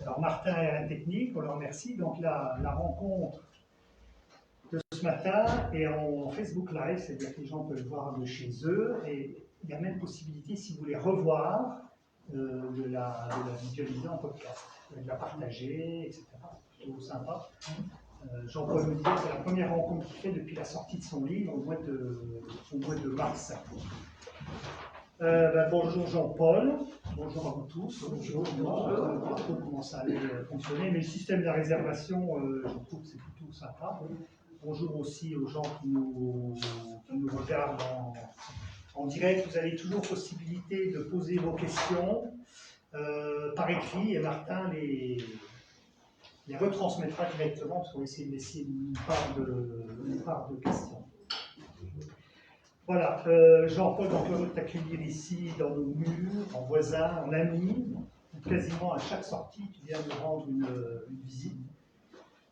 Alors Martin et Alain Technique, on leur remercie. Donc la rencontre de ce matin est en Facebook Live, c'est-à-dire que les gens peuvent le voir de chez eux. Et il y a même possibilité, si vous voulez revoir, de la visualiser en podcast, de la partager, etc. C'est plutôt sympa. Jean-Paul nous dit que c'est la première rencontre qu'il fait depuis la sortie de son livre au mois de mars. Bonjour Jean-Paul, bonjour à vous tous. Bonjour. Comment ça allait fonctionner, mais le système de la réservation, je trouve que c'est plutôt sympa. Bonjour aussi aux gens qui nous regardent en direct. Vous avez toujours possibilité de poser vos questions par écrit et Martin les retransmettra directement parce qu'on essaie de laisser une part de questions. Voilà, Jean-Paul, donc heureux de t'accueillir ici dans nos murs, en voisin, en ami. Quasiment à chaque sortie, tu viens nous rendre une visite.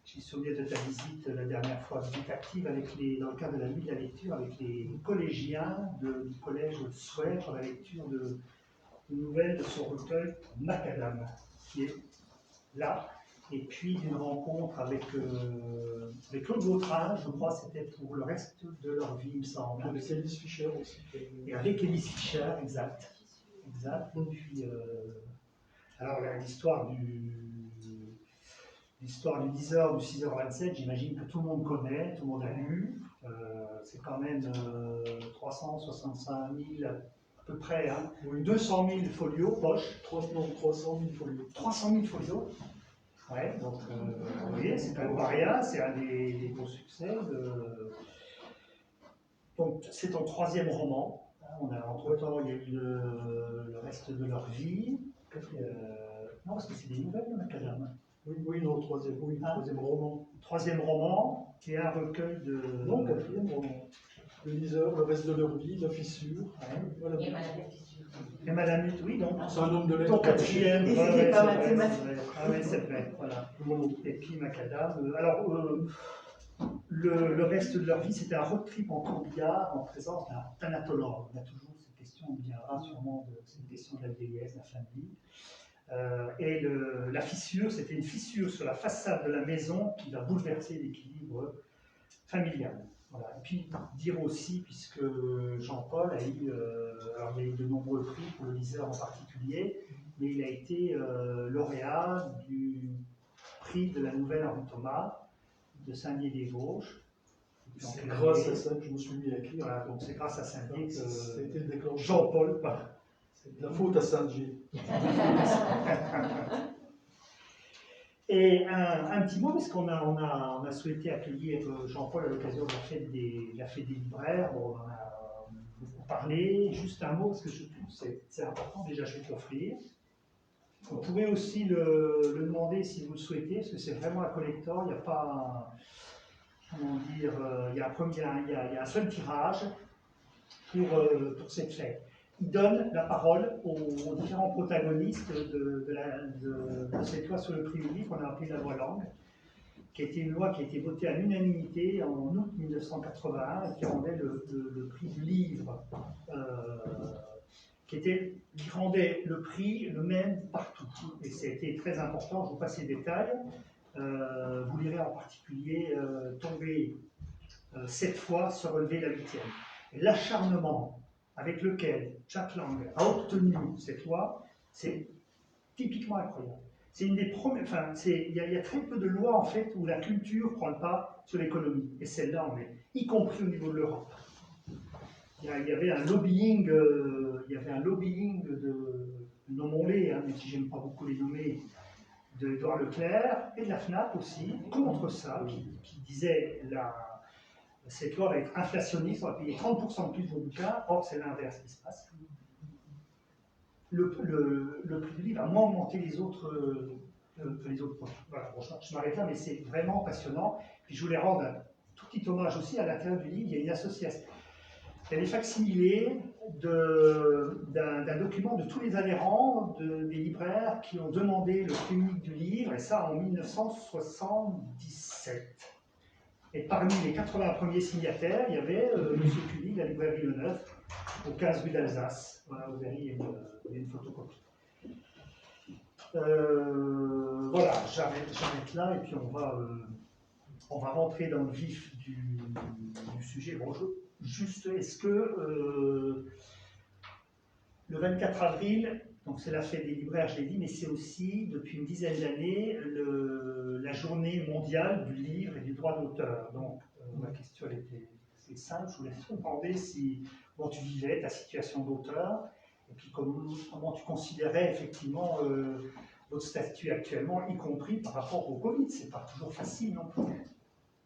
J'ai souvenir de ta visite la dernière fois, visite active dans le cadre de la nuit de la lecture avec les collégiens du collège Souhait pour la lecture de nouvelles de son recueil Macadam, qui est là. Et puis d'une rencontre avec Claude Vautrin, je crois c'était pour le reste de leur vie, il me semble. Avec Elise Fischer aussi. Et avec Elise Fischer, exact. Et puis, alors l'histoire du 10h, du 6h27, j'imagine que tout le monde connaît, tout le monde a lu. C'est quand même 365 000 à peu près, hein. Oui. 200 000 folios poche. 300 000 folios. 300 000 folios. Ouais, donc vous voyez, c'est quand même pas rien, c'est un des gros succès. Donc c'est ton troisième roman. Entre-temps, il y a eu le reste de leur vie. Non, parce que c'est des nouvelles, Macadam. Oui, non, troisième roman. Troisième roman, qui est un recueil de... Non, quatrième roman. Le liseur, le reste de leur vie, la fissure. Ouais. Voilà. Et Madame la fissure. Et Madame, oui, donc. C'est un homme de lettres. Ton quatrième. Et c'était pas mathématique. Ah oui, c'est vrai, voilà. Et puis Macadam. Alors, le reste de leur vie, c'était un road trip en corbillard en présence d'un thanatologue. On a toujours cette question, on viendra sûrement de cette question de la vieillesse, de la fin de vie. Et la fissure, c'était une fissure sur la façade de la maison qui va bouleverser l'équilibre familial. Voilà. Et puis dire aussi, puisque Jean-Paul a eu, alors il y a eu de nombreux prix pour le liseur en particulier, mais il a été lauréat du prix de la Nouvelle Henri Thomas de Saint-Dié-des-Vosges. C'est grâce à ça que je me suis mis à écrire. Voilà, donc c'est grâce à Saint-Dié que Jean-Paul, voilà. C'est de la faute à Saint-Dié. Et un petit mot, parce qu'on a souhaité accueillir Jean-Paul à l'occasion de la fête des libraires. Bon, on en a beaucoup parlé. Juste un mot, parce que je trouve que c'est important. Déjà, je vais te l'offrir. Vous pouvez aussi le demander si vous le souhaitez, parce que c'est vraiment un collector. Il n'y a pas, comment dire, il y a un seul tirage pour cette fête. Il donne la parole aux différents protagonistes de cette loi sur le prix du livre, qu'on a appelé la loi Langue, qui a été une loi qui a été votée à l'unanimité en août 1981 et qui rendait le prix du livre, qui rendait le prix le même partout. Et c'était très important, je vous passe les détails. Vous lirez en particulier tomber 7 fois se relever la 8e. L'acharnement avec lequel Jack Lang a obtenu cette loi, c'est typiquement incroyable. C'est une des premières. Enfin, il y a très peu de lois en fait où la culture prend le pas sur l'économie. Et celle-là, on est, y compris au niveau de l'Europe. Il y avait un lobbying, de nommons-les, hein, même si j'aime pas beaucoup les nommer, de Édouard Leclerc et de la FNAC aussi contre ça, qui disait cette loi va être inflationniste, on va payer 30% de plus de vos bouquins, or c'est l'inverse qui se passe. Le prix du livre a moins augmenté que les autres produits. Voilà, bon, je m'arrête là, mais c'est vraiment passionnant. Puis je voulais rendre un tout petit hommage aussi à l'intérieur du livre, il y a une association. Il y a des facsimilés d'un document de tous les adhérents des libraires qui ont demandé le prix unique du livre, et ça en 1977. Et parmi les 80 premiers signataires, il y avait M. Cully, de la librairie Le Neuf, au 15 rue d'Alsace. Voilà, vous verrez, il y a une photocopie. voilà, j'arrête là et puis on va rentrer dans le vif du sujet. Bon, juste, est-ce que le 24 avril, donc c'est la fête des libraires, je l'ai dit, mais c'est aussi, depuis une dizaine d'années, la journée mondiale du livre et du droit d'auteur. Donc, ma question elle était assez simple, je voulais te demander comment tu vivais ta situation d'auteur, et puis comment tu considérais effectivement votre statut actuellement, y compris par rapport au Covid. C'est pas toujours facile non plus.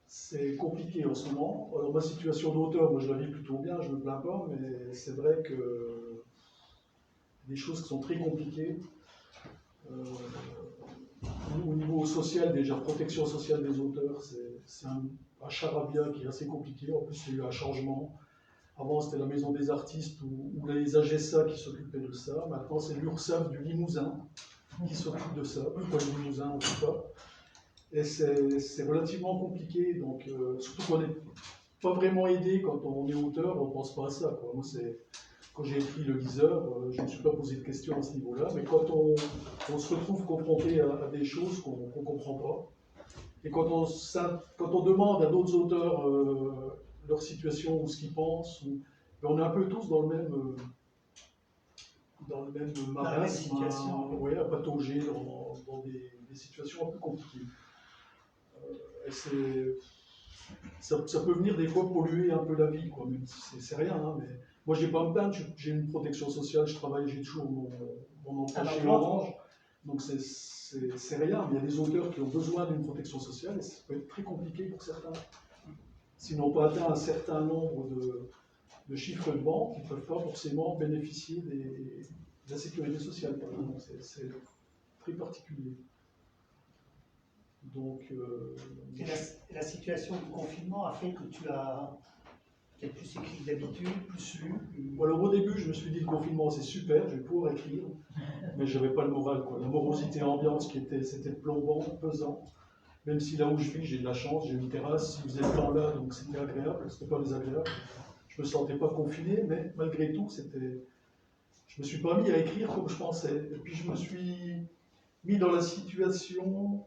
C'est compliqué en ce moment. Alors ma situation d'auteur, moi je la vis plutôt bien, je me plains pas, mais c'est vrai que des choses qui sont très compliquées. Au niveau social, déjà, protection sociale des auteurs, c'est un charabia qui est assez compliqué. En plus, il y a eu un changement. Avant, c'était la maison des artistes ou les AGSA qui s'occupaient de ça. Maintenant, c'est l'URSSAF du Limousin qui s'occupe de ça. Pas le Limousin, en tout cas. Et c'est relativement compliqué. Donc, surtout qu'on n'est pas vraiment aidé quand on est auteur, on ne pense pas à ça, quoi. Moi, quand j'ai écrit Le Liseur, je ne me suis pas posé de questions à ce niveau-là, mais quand on se retrouve confronté à des choses qu'on ne comprend pas, et quand on demande à d'autres auteurs leur situation ou ce qu'ils pensent, on est un peu tous dans le même marasme, à patauger dans des situations un peu compliquées. Ça peut venir des fois polluer un peu la vie, quoi, même si c'est rien, hein, mais moi j'ai pas à me plaindre, j'ai une protection sociale, je travaille, j'ai toujours mon emploi chez Orange, donc c'est rien, mais il y a des auteurs qui ont besoin d'une protection sociale et ça peut être très compliqué pour certains. S'ils n'ont pas atteint un certain nombre de chiffres de vente, ils ne peuvent pas forcément bénéficier de la sécurité sociale, par exemple. C'est très particulier. Donc, et la situation du confinement a fait que tu as peut-être plus écrit que d'habitude, plus lu. Alors au début, je me suis dit le confinement c'est super, je vais pouvoir écrire, mais je n'avais pas le moral, quoi. La morosité ambiante c'était plombant, pesant. Même si là où je vis, j'ai de la chance, j'ai une terrasse, il faisait le temps là, donc c'était agréable, c'était pas désagréable. Je me sentais pas confiné, mais malgré tout, je me suis pas mis à écrire comme je pensais. Et puis je me suis mis dans la situation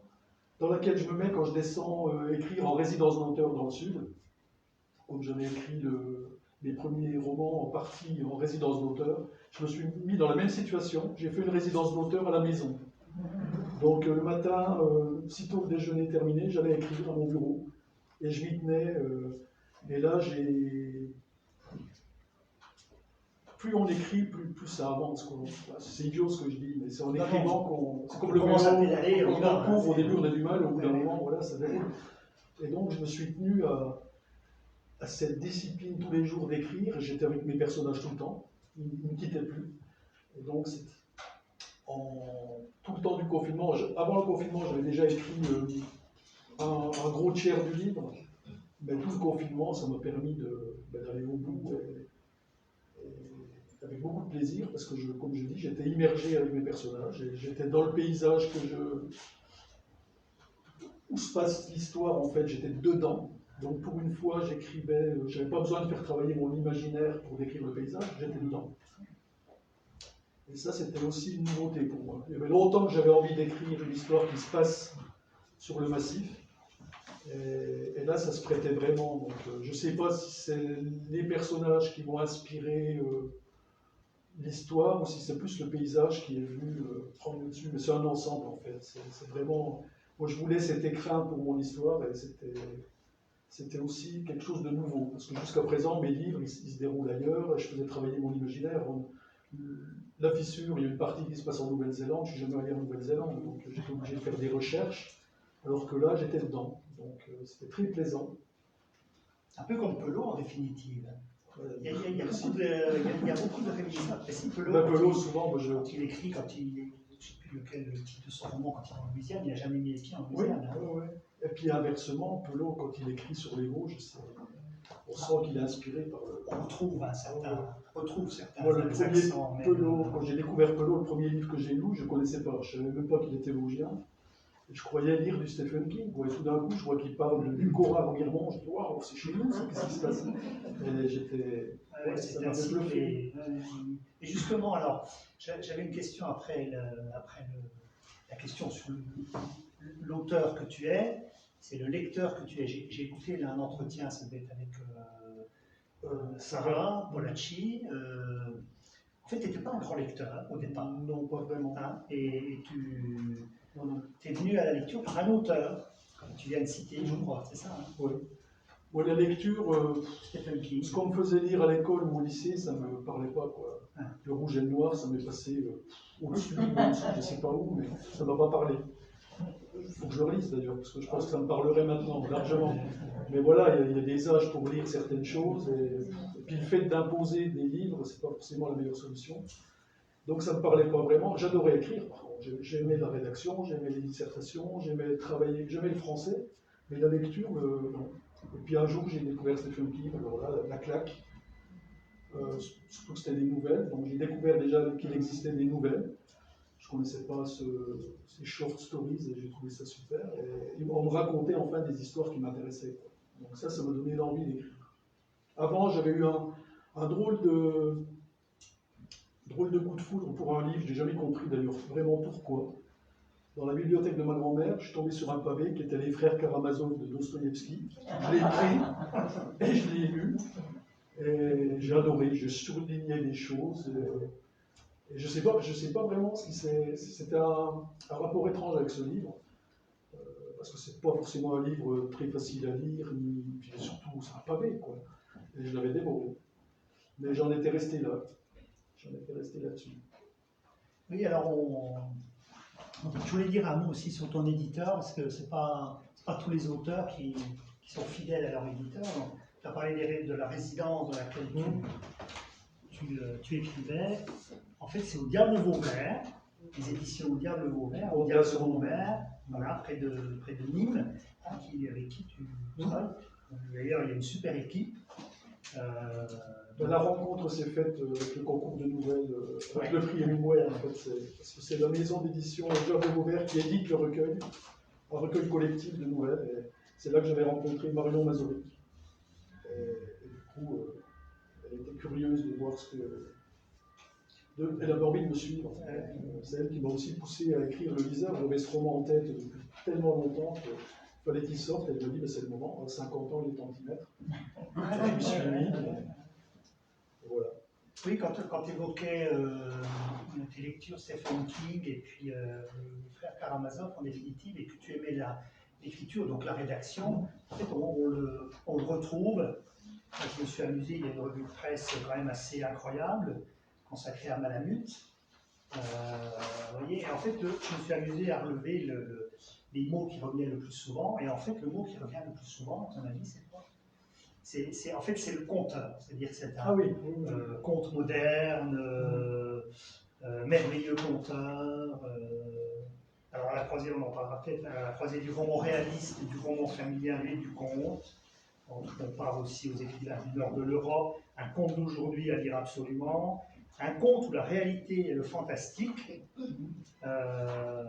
dans laquelle je me mets quand je descends écrire en résidence d'auteur dans le sud. Comme j'avais écrit mes premiers romans en partie en résidence d'auteur, je me suis mis dans la même situation. J'ai fait une résidence d'auteur à la maison. Donc le matin, sitôt le déjeuner terminé, j'allais écrire à mon bureau et je m'y tenais. Et là, plus on écrit, plus ça avance, quoi. C'est idiot ce que je dis, mais c'est en écrivant qu'on. C'est comme le vélo, quand on court, au début on a du mal, au bout d'un moment, voilà, ça déroule. Et donc je me suis tenu à cette discipline tous les jours d'écrire, j'étais avec mes personnages tout le temps, ils ne me quittaient plus. Et donc tout le temps du confinement, avant le confinement j'avais déjà écrit un gros tiers du livre, mais tout le confinement ça m'a permis d'aller au bout et avec beaucoup de plaisir, parce que comme je dis, j'étais immergé avec mes personnages, et j'étais dans le paysage où se passe l'histoire, en fait, j'étais dedans. Donc pour une fois, j'écrivais, j'avais pas besoin de faire travailler mon imaginaire pour décrire le paysage, j'étais dedans. Et ça, c'était aussi une nouveauté pour moi. Il y avait longtemps que j'avais envie d'écrire une histoire qui se passe sur le massif. Et là, ça se prêtait vraiment. Donc, je ne sais pas si c'est les personnages qui vont inspirer l'histoire ou si c'est plus le paysage qui est venu prendre le dessus. Mais c'est un ensemble, en fait. C'est vraiment... Moi, je voulais cet écrin pour mon histoire et c'était aussi quelque chose de nouveau. Parce que jusqu'à présent, mes livres, ils se déroulent ailleurs. Je faisais travailler mon imaginaire. La fissure, il y a une partie qui se passe en Nouvelle-Zélande. Je ne suis jamais allé en Nouvelle-Zélande, donc j'étais obligé de faire des recherches. Alors que là, j'étais dedans. Donc c'était très plaisant. Un peu comme Pelot, en définitive. Il y a beaucoup de réminiscences. Pelot, souvent, moi, quand il écrit, je ne sais plus lequel le titre de son roman, quand il est en Louisiane, il n'a jamais mis les pieds en Louisiane. Oui. Et puis inversement, Pelot, quand il écrit sur les Vosges, on sent qu'il est inspiré par le... On retrouve certains Moi, le premier accents. Pelot, quand j'ai découvert Pelot, le premier livre que j'ai lu, je ne connaissais pas. Je ne savais même pas qu'il était vosgien. Et je croyais lire du Stephen King. Et tout d'un coup, je vois qu'il parle du Cora environnement. Je dis, waouh, c'est chez nous, qu'est-ce qui se passe? Et j'étais... ça m'a bluffé. Et justement, alors, j'avais une question après la question sur l'auteur que tu es, c'est le lecteur que tu es. J'ai écouté là, un entretien, ça devait être avec Sarah Polacci. En fait, tu n'étais pas un grand lecteur hein, au départ. Non, pas vraiment. Hein, et tu es venu à la lecture par un auteur, comme tu viens de citer, je crois, c'est ça hein. Oui. Moi, la lecture, Stephen King. ce qu'on me faisait lire à l'école ou au lycée, ça ne me parlait pas. Quoi. Ah. Le rouge et le noir, ça m'est passé au-dessus, je ne sais pas où, mais ça ne m'a pas parlé. Il faut que je le relise d'ailleurs, parce que je pense que ça me parlerait maintenant, largement. Mais voilà, il y a des âges pour lire certaines choses, et puis le fait d'imposer des livres, c'est pas forcément la meilleure solution. Donc ça ne me parlait pas vraiment. J'adorais écrire, par contre. J'aimais la rédaction, j'aimais les dissertations, j'aimais travailler, j'aimais le français, mais la lecture, non. Et puis un jour, j'ai découvert Stephen King, alors là, la claque. Surtout que c'était des nouvelles, donc j'ai découvert déjà qu'il existait des nouvelles. Je ne connaissais pas ces short stories et j'ai trouvé ça super. Et on me racontait enfin des histoires qui m'intéressaient. Donc ça m'a donné l'envie d'écrire. Avant, j'avais eu un drôle de coup de foudre pour un livre, je n'ai jamais compris d'ailleurs vraiment pourquoi. Dans la bibliothèque de ma grand-mère, je suis tombé sur un pavé qui était Les Frères Karamazov de Dostoïevski. Je l'ai écrit et je l'ai lu. Et j'ai adoré, je surlignais les choses. Et je sais pas vraiment ce qui c'est. C'était un rapport étrange avec ce livre. Parce que c'est pas forcément un livre très facile à lire, puis surtout c'est un pavé, quoi. Et je l'avais dévoré. Mais j'en étais resté là. J'en étais resté là-dessus. Oui, alors je voulais dire un mot aussi sur ton éditeur, parce que c'est pas tous les auteurs qui sont fidèles à leur éditeur. Tu as parlé de la résidence dans laquelle tu écrivais. En fait, c'est au Diable Vauvert, les éditions au Diable Vauvert, au Diable Vauvert, voilà, près de Nîmes, hein, avec qui tu travailles. D'ailleurs, il y a une super équipe. La rencontre s'est faite avec le concours de nouvelles, avec le prix Hemingway, en fait, parce que c'est la maison d'édition Diable Vauvert qui édite le recueil, un recueil collectif de nouvelles. Et c'est là que j'avais rencontré Marion Mazovic. Et du coup, elle était curieuse de voir ce que. Elle avait envie de me suivre. C'est elle qui m'a aussi poussé à écrire Le Liseur. J'avais ce roman en tête depuis tellement longtemps qu'il fallait qu'il sorte. Elle m'a dit c'est le moment, à 50 ans, il est temps d'y mettre. Je me suis mis. Voilà. Oui, quand tu évoquais tes lectures Stephen King et puis les frères Karamazov en définitive, et que tu aimais l'écriture, donc la rédaction, en fait on le retrouve. Je me suis amusé, il y a une revue de presse quand même assez incroyable, consacrée à Malamute. Vous voyez, et en fait, je me suis amusé à relever les mots qui reviennent le plus souvent, et en fait, le mot qui revient le plus souvent, à ton avis, c'est quoi? En fait, c'est le conteur, c'est-à-dire que c'est un conte moderne, merveilleux conteur. Alors à la croisée, on en parlera peut-être, à la croisée du roman réaliste, du roman familial et du conte. On part aussi aux écrivains du nord de l'Europe, un conte d'aujourd'hui à lire absolument, un conte où la réalité et le fantastique, enfin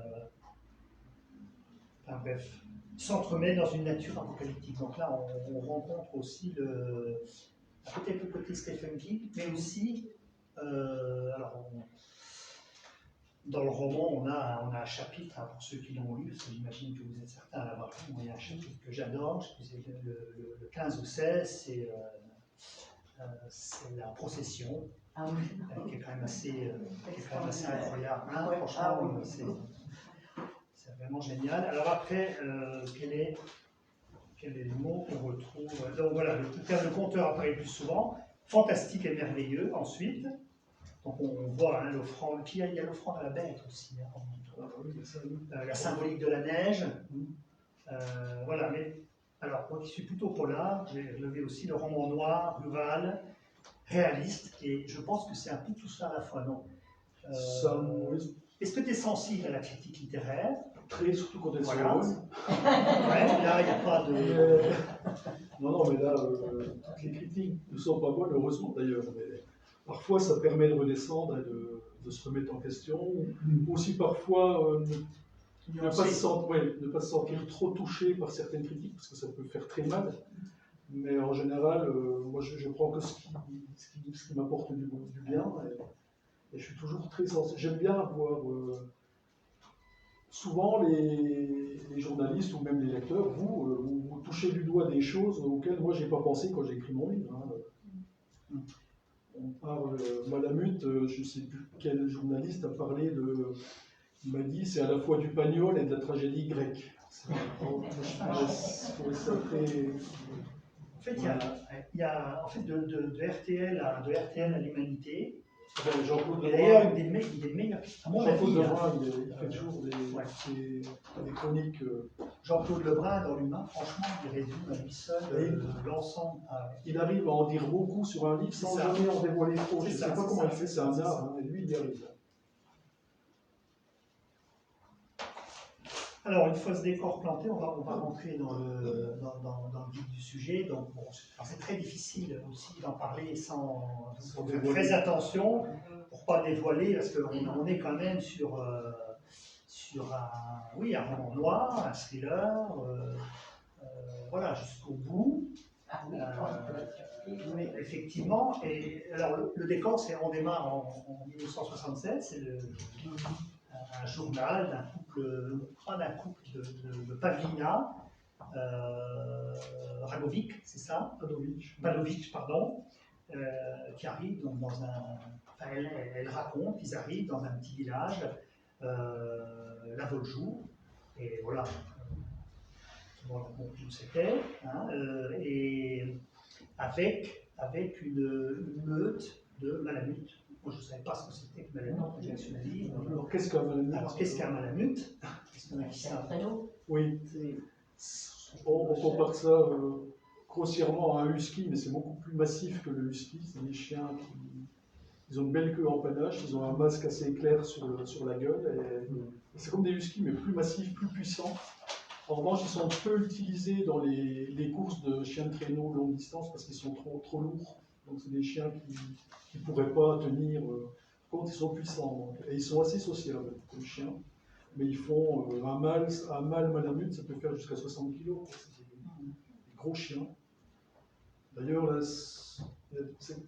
bref, s'entremêlent dans une nature apocalyptique. Donc là, on rencontre aussi peut-être le côté Stephen King, mais aussi, dans le roman, on a un chapitre, hein, pour ceux qui l'ont lu, parce que j'imagine que vous êtes certains à l'avoir lu, il y a un chapitre que j'adore, c'est le 15 ou 16, c'est la procession, qui est quand même assez incroyable. Hein, franchement, c'est vraiment génial. Alors après, quel est le mot qu'on retrouve? Donc voilà, le terme de conteur apparaît le plus souvent. Fantastique et merveilleux, ensuite. Donc on voit hein, l'offrande, puis il y a l'offrande à la bête aussi, hein, la symbolique de la neige. Voilà, mais alors moi qui suis plutôt polar, j'ai relevé aussi le roman noir, rural, réaliste, et je pense que c'est un peu tout ça à la fois, non? Est-ce que tu es sensible à la critique littéraire? Très, surtout quand elle voilà. s'envole. Ouais, là, il n'y a pas de... Non, mais là, toutes les critiques ne sont pas bonnes, heureusement d'ailleurs. Mais parfois, ça permet de redescendre et de se remettre en question. Aussi, parfois, ne pas se sentir trop touché par certaines critiques, parce que ça peut faire très mal. Mais en général, moi, je prends que ce qui m'apporte du bien. Et je suis toujours très sensible. J'aime bien avoir... souvent les journalistes ou même les lecteurs, vous touchez du doigt des choses auxquelles moi j'ai pas pensé quand j'ai écrit mon livre. Hein. On parle, Malamute, je ne sais plus quel journaliste a parlé de. Il m'a dit c'est à la fois du Pagnol et de la tragédie grecque. Je trouvais ça très. En fait, il y a en fait, de RTL à l'Humanité. Jean-Claude Et Lebrun, d'ailleurs, une des meilleures, à mon Jean-Claude avis, Lebrun, il fait toujours des chroniques. Jean-Claude Lebrun, dans l'humain, franchement, il résume à lui seul l'ensemble. Il arrive à en dire beaucoup sur un livre sans jamais en dévoiler trop. Je ne sais pas comment il fait, c'est un art, hein, et lui, il y arrive. Alors, une fois ce décor planté, on va rentrer dans le vif du sujet. Donc, bon, c'est très difficile aussi d'en parler sans faire très attention pour ne pas dévoiler, parce qu'on est quand même sur un roman noir, un thriller, voilà, jusqu'au bout. Oui, effectivement. Et alors, le décor, on démarre en 1967, c'est un journal d'un couple de Pavlina, Ragovic, c'est ça? Pavlovitch, pardon, qui arrive donc dans un. Enfin, elle raconte qu'ils arrivent dans un petit village, la Voljoux, et voilà, on a compris où c'était, hein, et avec une meute de Malamutes. Moi, je ne savais pas ce que c'était que Malamute quand j'ai acheté le livre. Alors, qu'est-ce qu'un Malamute? Alors, qu'est-ce qu'un Malamute? Est-ce qu'il y en a qui savent? Oui. On compare ça grossièrement à un husky, mais c'est beaucoup plus massif que le husky. C'est des chiens ils ont une belle queue en panache, ils ont un masque assez clair sur la gueule. Et c'est comme des huskies, mais plus massifs, plus puissants. En revanche, ils sont peu utilisés dans les courses de chiens de traîneau longue distance parce qu'ils sont trop lourds. Donc, c'est des chiens qui ne pourraient pas tenir. Par contre, ils sont puissants. Donc, et ils sont assez sociables, comme chiens. Mais ils font un mâle Malamute, ça peut faire jusqu'à 60 kg. C'est des gros chiens. D'ailleurs,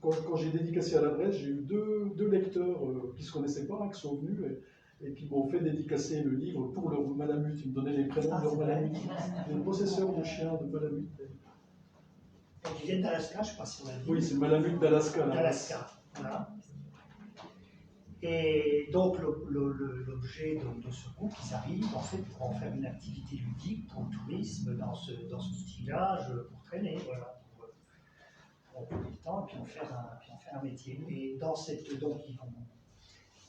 quand j'ai dédicacé à la Bresse, j'ai eu deux lecteurs qui ne se connaissaient pas, hein, qui sont venus et qui m'ont fait dédicacer le livre pour leur Malamute. Ils me donnaient les prénoms de leur Malamute. Les possesseurs de chiens de Malamute. Ils viennent d'Alaska, je ne sais pas si on l'a dit. Oui, c'est le Malamute d'Alaska. D'Alaska, voilà. Et donc l'objet de ce groupe, ils arrivent en fait pour en faire une activité ludique pour le tourisme dans ce petit village, pour traîner, voilà, pour occuper le temps et puis en faire un métier. Et donc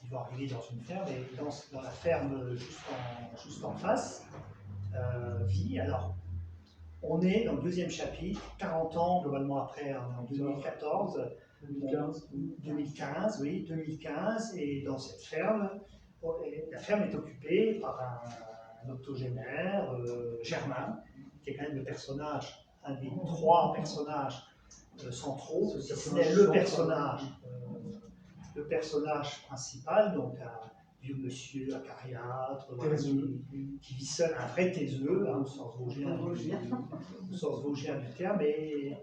ils vont arriver dans une ferme et dans la ferme juste en face vit. Alors on est dans le deuxième chapitre, 40 ans globalement après, on est en 2014. 2015, oui, 2015, et dans cette ferme, la ferme est occupée par un octogénaire, Germain, qui est quand même le personnage, un des trois personnages centraux, si ce n'est le personnage principal, donc un vieux monsieur acariâtre, voilà, qui vit seul, un vrai taiseux, hein, au sens vosgien du terme, et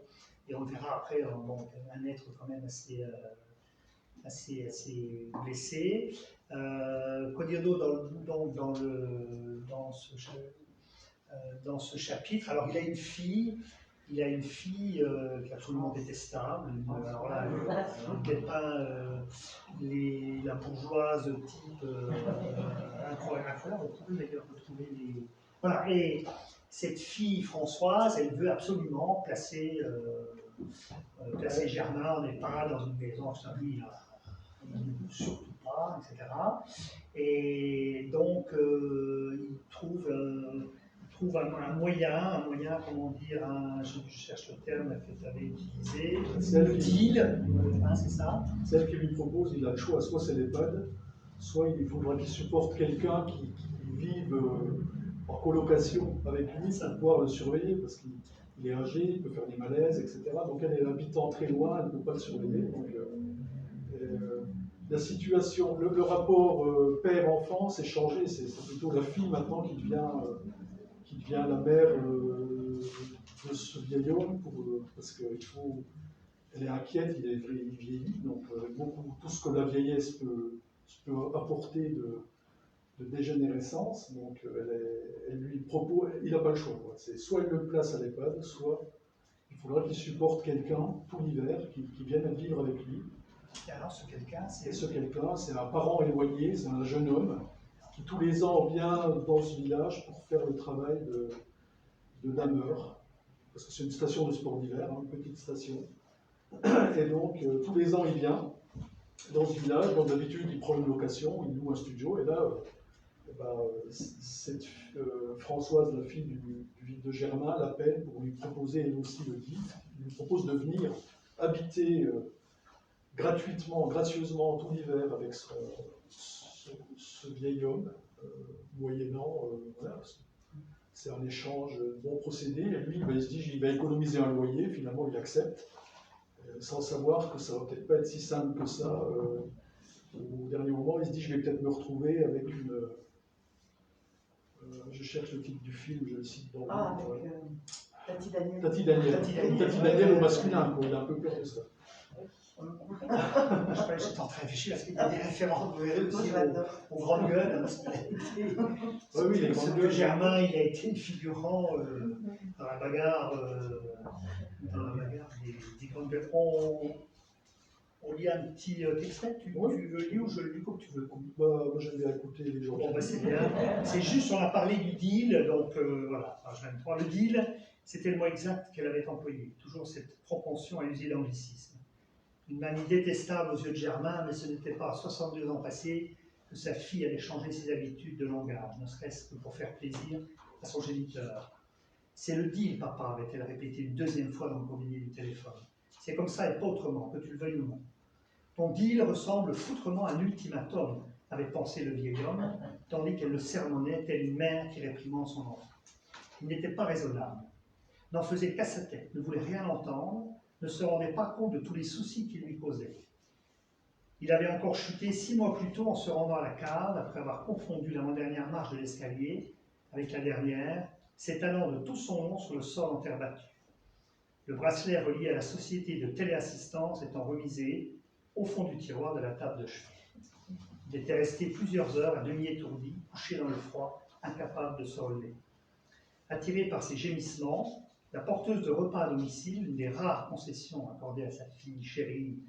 on verra après donc, un être quand même assez blessé. Quoi dire d'autre dans ce chapitre? Alors il a une fille qui est absolument détestable. Alors là, peut-être pas la bourgeoise type incroyable. On peut d'ailleurs retrouver les. Voilà, et cette fille Françoise, elle veut absolument placer Germain en EHPAD dans une maison, lui, surtout pas, etc. Et donc, il trouve un moyen, comment dire, je cherche le terme que tu avais utilisé, utile, c'est ça. Celle qui lui propose, il a le choix, soit c'est l'EHPAD, soit il faudra qu'il supporte quelqu'un qui vive en colocation avec lui pour pouvoir le surveiller, parce qu'il est âgé, il peut faire des malaises, etc. Donc elle est habitant très loin, elle ne peut pas le surveiller. Donc, la situation, le rapport père-enfant s'est changé, c'est plutôt la fille maintenant qui devient la mère de ce vieil homme, parce qu'elle est inquiète, il vieillit, donc tout ce que la vieillesse peut apporter de dégénérescence. Donc elle lui propose, il n'a pas le choix. C'est soit il le place à l'EHPAD, soit il faudra qu'il supporte quelqu'un tout l'hiver qui vienne vivre avec lui. Et alors ce quelqu'un, Et ce quelqu'un, c'est un parent éloigné, c'est un jeune homme qui tous les ans vient dans ce village pour faire le travail de dameur, parce que c'est une station de sport d'hiver, une petite station. Et donc tous les ans il vient dans ce village, donc d'habitude il prend une location, il loue un studio, et là cette Françoise, la fille du de Germain, l'appelle pour lui proposer elle aussi le guide. Il lui propose de venir habiter gratuitement, gracieusement tout l'hiver avec ce vieil homme, moyennant, voilà, c'est un échange bon procédé, et lui il se dit il va économiser un loyer, finalement il accepte, sans savoir que ça va peut-être pas être si simple que ça. Au dernier moment il se dit je vais peut-être me retrouver avec une... je cherche le titre du film, je le cite dans le livre. Tati Daniel. Tati Daniel au masculin, quoi. Il a un peu peur de ça. J'étais en train de réfléchir, parce qu'il y a des références, vous verrez aussi aux grandes gueules, parce oui, les grandes gueules. Germain, il a été figurant dans la bagarre, des grandes gueules. On lit un petit extrait, tu veux lire ou je le lis comme tu veux? Moi j'aime bien écouter les gens. Bon, c'est bien. C'est juste, on a parlé du deal, donc voilà, page 23. Le deal, c'était le mot exact qu'elle avait employé. Toujours cette propension à user l'anglicisme. Une manie détestable aux yeux de Germain, mais ce n'était pas à 62 ans passés que sa fille allait changer ses habitudes de langage, ne serait-ce que pour faire plaisir à son géniteur. C'est le deal, papa, avait-elle répété une deuxième fois dans le combiné du téléphone. C'est comme ça et pas autrement, que tu le veuilles ou non. Ton deal ressemble foutrement à un ultimatum, avait pensé le vieil homme, tandis qu'elle le sermonnait, telle une mère qui réprimande son enfant. Il n'était pas raisonnable, n'en faisait qu'à sa tête, ne voulait rien entendre, ne se rendait pas compte de tous les soucis qu'il lui causait. Il avait encore chuté 6 mois plus tôt en se rendant à la cave, après avoir confondu l'avant-dernière marche de l'escalier avec la dernière, s'étalant de tout son long sur le sol en terre battue. Le bracelet relié à la société de téléassistance étant remisé au fond du tiroir de la table de chevet. Il était resté plusieurs heures à demi étourdi, couché dans le froid, incapable de se relever. Attiré par ses gémissements, la porteuse de repas à domicile, une des rares concessions accordées à sa fille chérie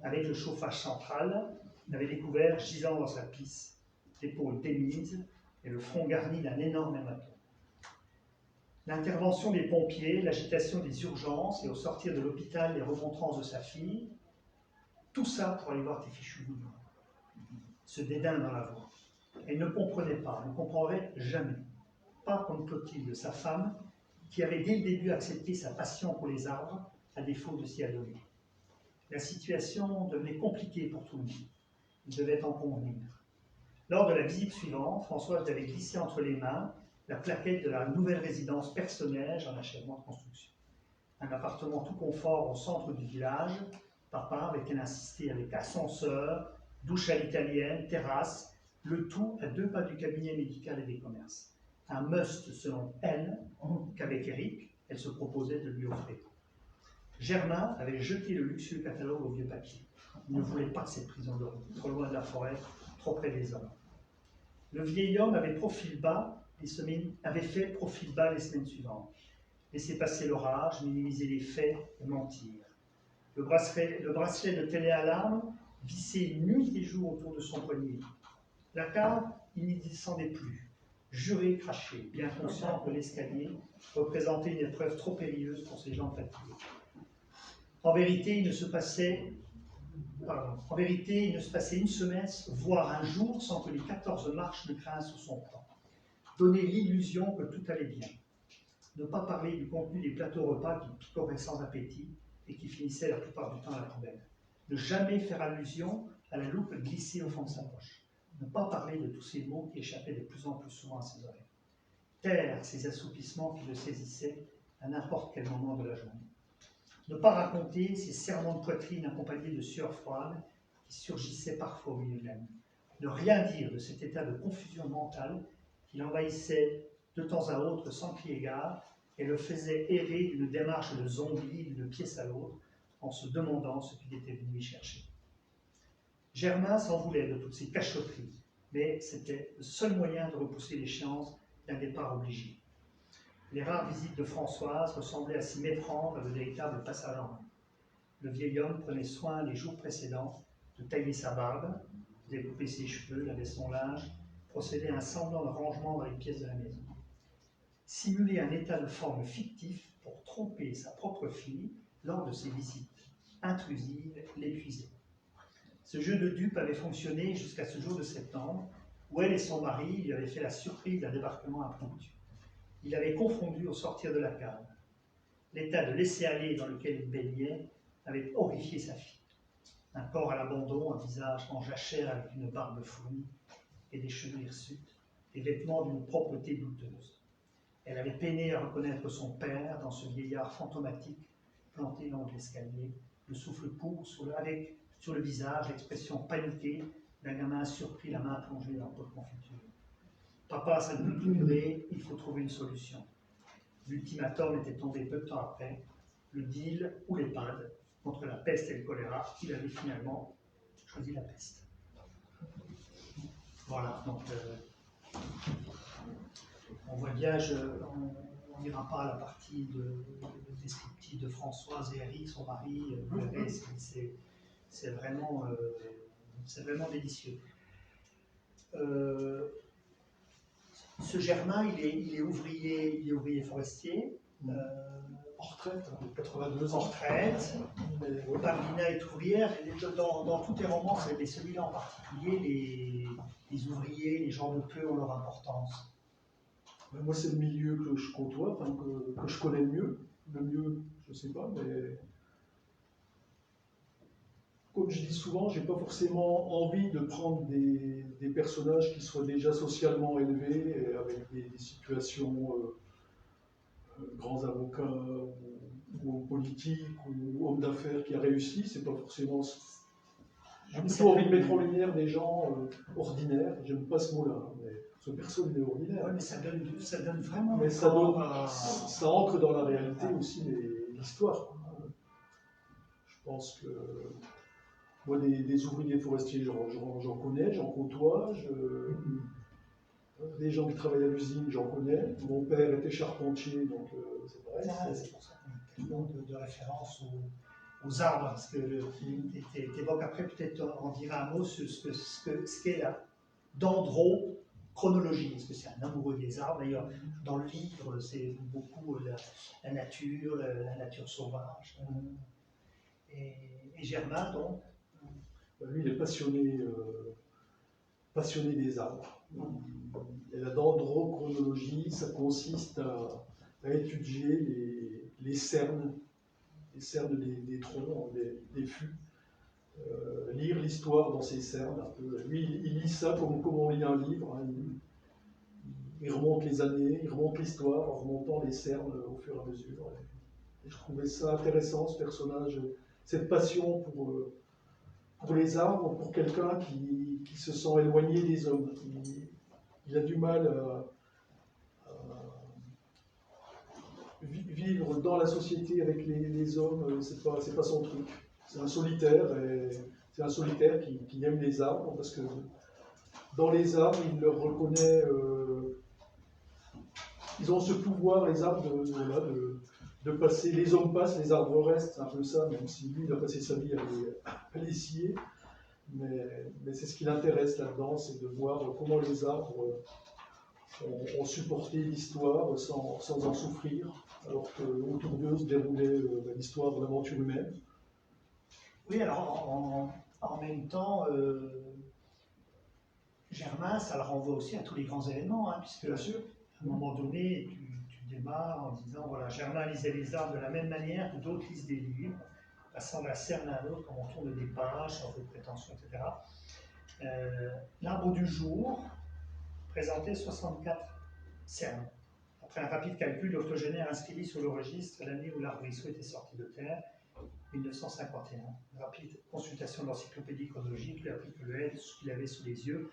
avec le chauffage central, l'avait découvert gisant dans sa pisse, l'épaule démise et le front garni d'un énorme hématome. L'intervention des pompiers, l'agitation des urgences et au sortir de l'hôpital les remontrances de sa fille, tout ça pour aller voir tes fichus boulons. Ce dédain dans la voix. Elle ne comprenait pas, ne comprendrait jamais. Pas comme Clotilde, sa femme, qui avait dès le début accepté sa passion pour les arbres, à défaut de s'y adonner. La situation devenait compliquée pour tout le monde. Il devait en convenir. Lors de la visite suivante, Françoise avait glissé entre les mains la plaquette de la nouvelle résidence personnelle en achèvement de construction. Un appartement tout confort au centre du village, papa avait-elle insisté avec ascenseur, douche à l'italienne, terrasse, le tout à 2 pas du cabinet médical et des commerces. Un must selon elle, qu'avec Eric, elle se proposait de lui offrir. Germain avait jeté le luxueux catalogue au vieux papier. Il ne voulait pas de cette prison de rue, trop loin de la forêt, trop près des hommes. Le vieil homme avait fait profil bas les semaines suivantes. Laisser passer l'orage, minimiser les faits et mentir. Le bracelet de téléalarme vissé nuit et jour autour de son poignet. La cave, il n'y descendait plus. Juré, craché, bien conscient que l'escalier représentait une épreuve trop périlleuse pour ses jambes fatiguées. En vérité, il ne se passait une semaine, voire un jour, sans que les 14 marches ne grinцent sous son plan. Donner l'illusion que tout allait bien. Ne pas parler du contenu des plateaux repas qui picoraient sans appétit et qui finissaient la plupart du temps à la poubelle. Ne jamais faire allusion à la loupe glissée au fond de sa poche. Ne pas parler de tous ces mots qui échappaient de plus en plus souvent à ses oreilles. Taire ces assoupissements qui le saisissaient à n'importe quel moment de la journée. Ne pas raconter ces serrements de poitrine accompagnés de sueurs froides qui surgissaient parfois au milieu de la nuit. Ne rien dire de cet état de confusion mentale qui l'envahissait de temps à autre sans crier gare et le faisait errer d'une démarche de zombie d'une pièce à l'autre en se demandant ce qu'il était venu y chercher. Germain s'en voulait de toutes ces cachotteries. mais c'était le seul moyen de repousser l'échéance d'un départ obligé. Les rares visites de Françoise ressemblaient à s'y méprendre à de véritables passages en main. Le vieil homme prenait soin les jours précédents de tailler sa barbe, de découper ses cheveux, lavait son linge, procédait à un semblant de rangement dans les pièces de la maison. Simuler un état de forme fictif pour tromper sa propre fille lors de ses visites intrusives l'épuisait. Ce jeu de dupe avait fonctionné jusqu'à ce jour de septembre, où elle et son mari lui avaient fait la surprise d'un débarquement impromptu. Il l'avait confondu au sortir de la cave. L'état de laisser-aller dans lequel il baignait avait horrifié sa fille. Un corps à l'abandon, un visage en jachère avec une barbe fournie et des cheveux hirsutes, des vêtements d'une propreté douteuse. Elle avait peiné à reconnaître son père dans ce vieillard fantomatique planté dans l'escalier, le souffle court avec sur le visage l'expression paniquée d'un gamin surpris, la main plongée dans le pot de confiture. Papa, ça ne peut plus durer, il faut trouver une solution. L'ultimatum était tombé peu de temps après, le deal ou l'EHPAD, contre la peste et le choléra. Il avait finalement choisi la peste. Voilà, donc on voit bien, on n'ira pas à la partie descriptive de Françoise et Eric, son mari, c'est vraiment délicieux. Ce Germain, il est ouvrier forestier, en retraite, 82 ans. En retraite. Barbina est ouvrière. Dans tous tes romans, mais celui-là en particulier, les ouvriers, les gens de peu ont leur importance. Moi, c'est le milieu que je côtoie, enfin, que je connais le mieux. Le mieux, je ne sais pas, mais comme je dis souvent, je n'ai pas forcément envie de prendre des personnages qui soient déjà socialement élevés, avec des situations grands avocats ou politiques ou hommes d'affaires qui a réussi. C'est pas forcément. J'ai plutôt envie de mettre en lumière des gens ordinaires. J'aime pas ce mot-là, mais ce perso il est ordinaire. Ouais, mais ça donne vraiment. Mais ça ancre dans la réalité aussi l'histoire. Je pense que moi, des ouvriers forestiers, j'en connais, j'en côtoie. Des gens qui travaillent à l'usine, j'en connais. Mon père était charpentier, donc c'est vrai. C'est pour ça qu'on a tellement de références aux arbres, parce que tu évoques après, peut-être on dira un mot sur ce qu'est la dendrochronologie. Est-ce que c'est un amoureux des arbres? D'ailleurs, dans le livre, c'est beaucoup la nature sauvage. Et Germain, donc. Lui, il est passionné des arbres. Et la dendrochronologie, ça consiste à étudier les cernes des troncs, des fûts, lire l'histoire dans ces cernes un peu. Lui, il lit ça comme on lit un livre. Hein. Il remonte les années, il remonte l'histoire en remontant les cernes au fur et à mesure. Et je trouvais ça intéressant, ce personnage, cette passion pour les arbres, pour quelqu'un qui se sent éloigné des hommes. Il a du mal à vivre dans la société avec les hommes, c'est pas son truc. C'est un solitaire, qui aime les arbres, parce que dans les arbres, il leur reconnaît. Ils ont ce pouvoir, les arbres, de passer. Les hommes passent, les arbres restent, c'est un peu ça, même si lui, il a passé sa vie à les scier. Mais c'est ce qui l'intéresse là-dedans, c'est de voir comment les arbres ont supporté l'histoire sans en souffrir, alors qu'autour d'eux se déroulait l'histoire de l'aventure humaine. Oui, alors en même temps, Germain, ça le renvoie aussi à tous les grands événements, hein, puisque bien sûr, à un moment donné, tu démarres en disant, voilà, Germain lisait les arbres de la même manière que d'autres lisent des livres, passant d'un cerne à un autre, comme on tourne des pages, sans aucune prétention, etc. L'arbre du jour présentait 64 cernes. Après un rapide calcul, l'octogénaire inscrivit sur le registre l'année où l'arborisseau était sorti de terre, 1951. Une rapide consultation de l'encyclopédie chronologique lui a appris que le L, ce qu'il avait sous les yeux.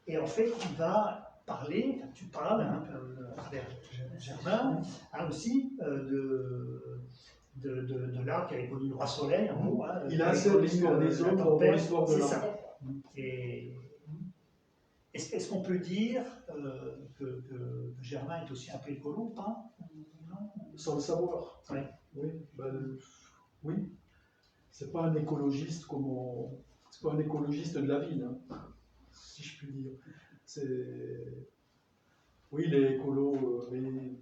Et en fait, il va parler, tu parles, à travers Germain, aussi de l'arbre qui avait connu le roi soleil, en gros. Hein, il insère l'histoire des hommes dans l'histoire de l'arbre. C'est l'arbre. ça. est-ce qu'on peut dire que Germain est aussi un peu écolo ou pas? Non. Sans le savoir. Ouais. Oui, oui. C'est pas un écologiste c'est pas un écologiste de la ville, hein, si je puis dire. Oui, il est écolo, mais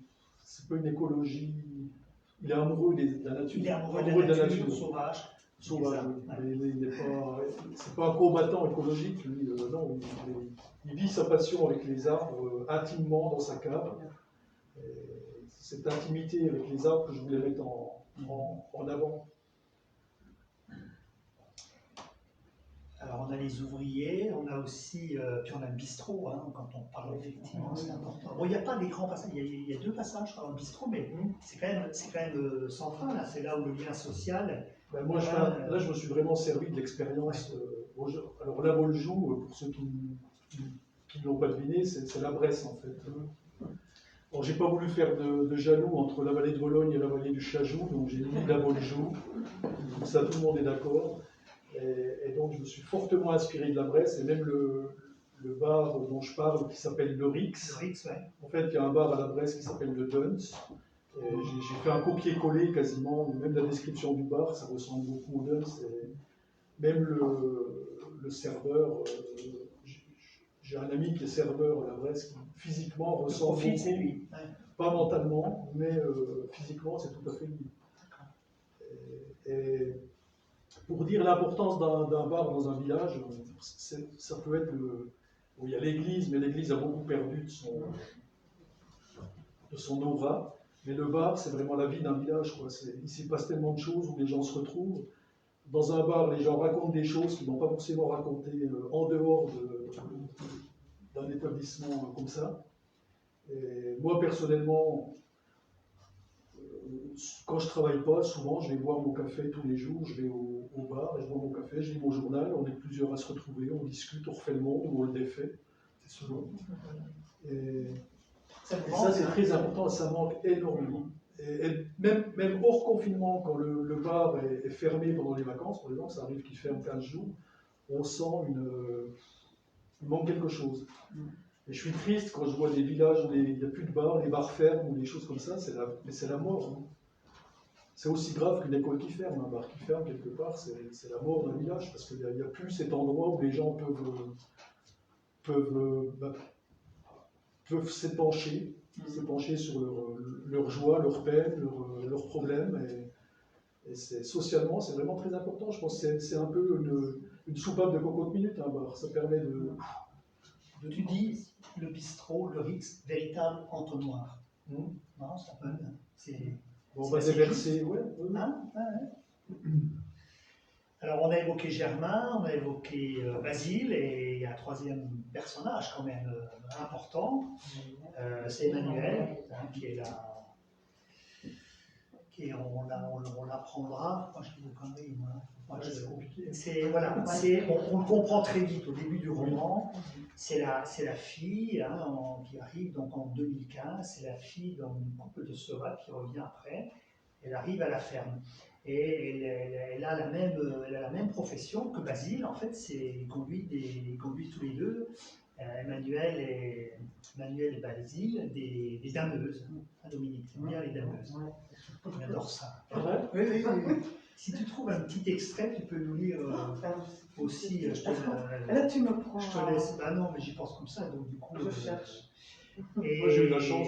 c'est pas une écologie. Il est amoureux de la nature. Il est amoureux de la nature, sauvage. Sauvage, oui. Ouais. Mais il n'est pas. C'est pas un combattant écologique, lui. Non, il vit sa passion avec les arbres intimement dans sa cave. Et c'est cette intimité avec les arbres que je voulais mettre en avant. Alors on a les ouvriers, on a aussi, puis on a le bistrot, hein, quand on parle effectivement, c'est important. Bon, il n'y a pas des grands passages, il y a 2 passages dans le bistrot, mais c'est quand même central, hein, c'est là où le lien social. Ben moi, là, je me suis vraiment servi de l'expérience. Alors là, Voljoux, pour ceux qui ne l'ont pas deviné, c'est la Bresse en fait. Alors, j'ai pas voulu faire de jaloux entre la vallée de Vologne et la vallée du Chajou, donc j'ai mis la Voljoux. Comme ça, tout le monde est d'accord. Et donc, je me suis fortement inspiré de la Bresse, et même le bar dont je parle, qui s'appelle le Rix. Ouais. En fait, il y a un bar à la Bresse qui s'appelle le Duns. J'ai fait un copier-coller quasiment, même la description du bar, ça ressemble beaucoup au Duns. Et même le serveur, j'ai un ami qui est serveur à la Bresse, qui physiquement ressemble profil, beaucoup. c'est lui. Ouais. Pas mentalement, mais physiquement, c'est tout à fait lui. Et pour dire l'importance d'un bar dans un village, ça peut être où il y a l'église, mais l'église a beaucoup perdu de son aura. Mais le bar, c'est vraiment la vie d'un village, quoi. Il s'y passe tellement de choses où les gens se retrouvent. Dans un bar, les gens racontent des choses qu'ils n'ont pas forcément racontées en dehors d'un établissement comme ça. Et moi, personnellement, quand je ne travaille pas, souvent, je vais boire mon café tous les jours. Je vais au bar et je bois mon café, je lis mon journal. On est plusieurs à se retrouver, on discute, on refait le monde ou on le défait. C'est selon. Et ça, c'est très important, ça manque énormément. Et même hors confinement, quand le bar est fermé pendant les vacances, par exemple, ça arrive qu'il ferme 15 jours, on sent il manque quelque chose. Et je suis triste quand je vois des villages où il n'y a plus de bar, les bars ferment ou des choses comme ça, mais c'est la mort. Hein. C'est aussi grave qu'une école qui ferme, un bar qui ferme quelque part, c'est la mort d'un village, parce qu'il n'y a plus cet endroit où les gens peuvent s'épancher sur leur joie, leur peine, leurs problèmes. Et socialement, c'est vraiment très important. Je pense que c'est un peu une soupape de cocotte minute, un bar. Ça permet de... Tu dis le bistrot, le Rix, véritable entonnoir. Non, ça peut. On va déverser, ouais. Hein? Ouais. Alors, on a évoqué Germain, on a évoqué Basile, et il y a un 3e personnage quand même important, c'est Emmanuel, hein, qui est là. On l'apprendra. Moi, je dis des conneries, moi. C'est compliqué. On le comprend très vite au début du roman. C'est la fille qui arrive donc en 2015. C'est la fille d'un couple de sauvages qui revient après. Elle arrive à la ferme. Et elle a la même profession que Basile. En fait, il conduit tous les deux, Emmanuel et Basile, des dameuses. Dominique, c'est bien les dameuses. J'adore ça. Oui. Si tu trouves un petit extrait, tu peux nous lire aussi. Là, tu me prends. Je te laisse. Bah non, mais j'y pense comme ça, donc du coup. Je cherche. Moi, j'ai eu la chance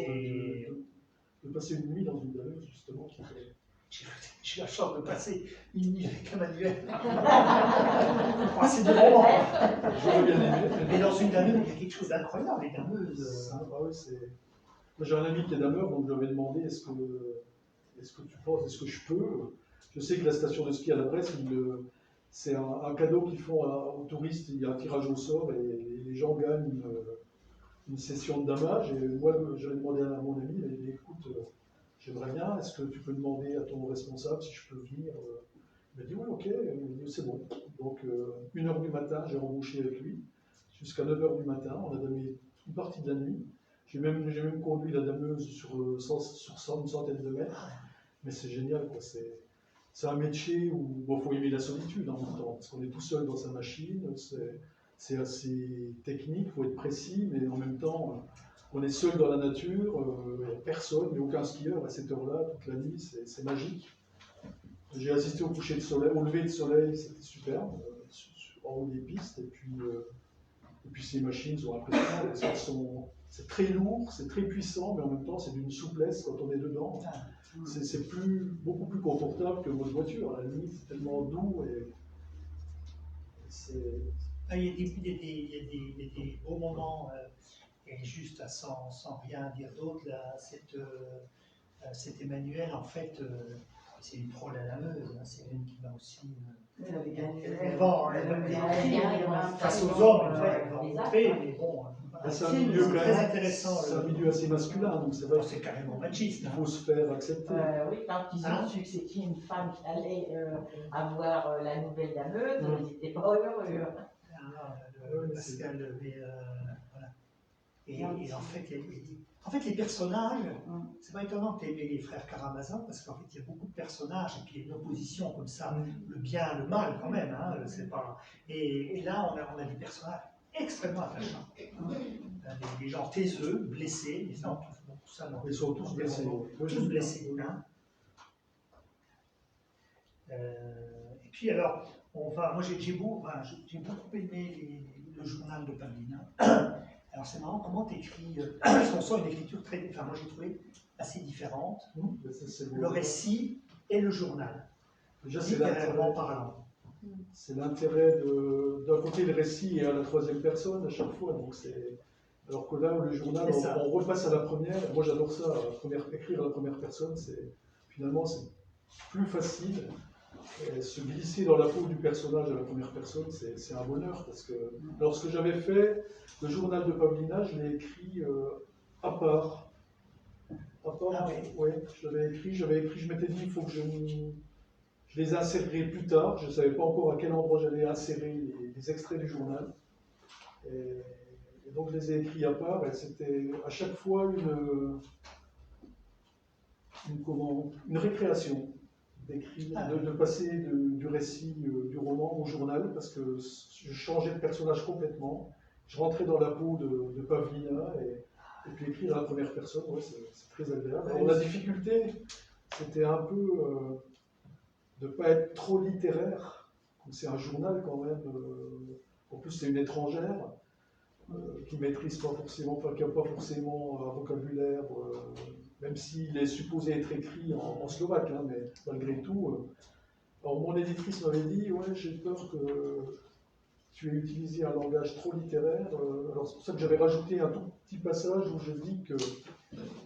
de passer une nuit dans une dameuse, justement. J'ai eu la chance de passer une nuit avec Emmanuel. C'est de bon. J'aurais bien aimé. Mais dans une dameuse, il y a quelque chose d'incroyable, les dameuses. Moi, j'ai un ami qui est dameur, donc je lui avais demandé est-ce que tu penses, est-ce que je peux. Je sais que la station de ski à la Bresse, c'est un cadeau qu'ils font aux touristes. Il y a un tirage au sort et les gens gagnent une session de damage. Et moi, j'avais demandé à mon ami, il m'a dit écoute, j'aimerais bien, est-ce que tu peux demander à ton responsable si je peux venir. Il m'a dit oui, ok, il m'a dit c'est bon. Donc 1h du matin, j'ai embauché avec lui. Jusqu'à 9h du matin, on a damé une partie de la nuit. J'ai même conduit la dameuse sur une centaine de mètres. Mais c'est génial, quoi. C'est un métier où il faut aimer la solitude en même temps, parce qu'on est tout seul dans sa machine. c'est assez technique, il faut être précis, mais en même temps, on est seul dans la nature, il n'y a personne, il n'y a aucun skieur à cette heure-là, toute la nuit, c'est magique. J'ai assisté au coucher de soleil, au lever de soleil, c'était superbe, en haut des pistes, et puis ces machines sont impressionnantes, parce qu'elles c'est très lourd, c'est très puissant, mais en même temps c'est d'une souplesse quand on est dedans. C'est beaucoup plus confortable que votre voiture, à la limite, c'est tellement doux et c'est... Il y a des beaux moments, et juste sans rien dire d'autre, là, cet Emmanuel, en fait, c'est une prole à la Meuse, hein, c'est une qui va aussi. Elle avait gagné. Elle va face aux hommes, elle va rentrer, mais bon. C'est un milieu très intéressant. C'est un milieu assez masculin, donc c'est vrai c'est carrément machiste. Il faut se faire accepter. Oui, quand ils ont su que c'était une femme qui allait avoir la nouvelle dameuse, ils n'étaient pas heureux. Pascal, mais voilà. Et en fait, les personnages, c'est pas étonnant que tu aies aimé les frères Karamazov, parce qu'en fait, il y a beaucoup de personnages, et puis il y a une opposition comme ça, le bien, le mal quand même, hein, c'est pas... Et là, on a des personnages extrêmement attachants. Des gens taiseux, blessés, mais non, tout ça, non. Ils sont tous blessés. Tous blessés. Hein. Et puis alors, moi j'ai beaucoup aimé le journal de Pavlina. Alors c'est marrant comment tu écris, on sent une écriture très, enfin moi j'ai trouvé assez différente, le récit et le journal. Déjà c'est littéralement parlant. C'est l'intérêt d'un côté le récit et à la troisième personne à chaque fois, donc alors que là le journal on repasse à la première, moi j'adore ça, écrire à la première personne, finalement c'est plus facile. Et se glisser dans la peau du personnage à la première personne, c'est un bonheur. Parce que, alors, ce que j'avais fait, le journal de Pavlina, je l'ai écrit à part. Ouais, je l'avais écrit, je m'étais dit, il faut que je les insérerai plus tard. Je ne savais pas encore à quel endroit j'allais insérer les extraits du journal. Et donc, je les ai écrits à part, et c'était à chaque fois une récréation. De passer du récit du roman au journal, parce que je changeais de personnage complètement. Je rentrais dans la peau de Pavlina et puis écrire à la première personne, ouais, c'est très agréable. Alors, la difficulté, c'était un peu de ne pas être trop littéraire. C'est un journal quand même. En plus, c'est une étrangère qui maîtrise pas forcément, enfin, qui n'a pas forcément un vocabulaire. Même s'il est supposé être écrit en slovaque, hein, mais malgré tout. Alors mon éditrice m'avait dit, ouais, j'ai peur que tu aies utilisé un langage trop littéraire. Alors c'est pour ça que j'avais rajouté un tout petit passage où je dis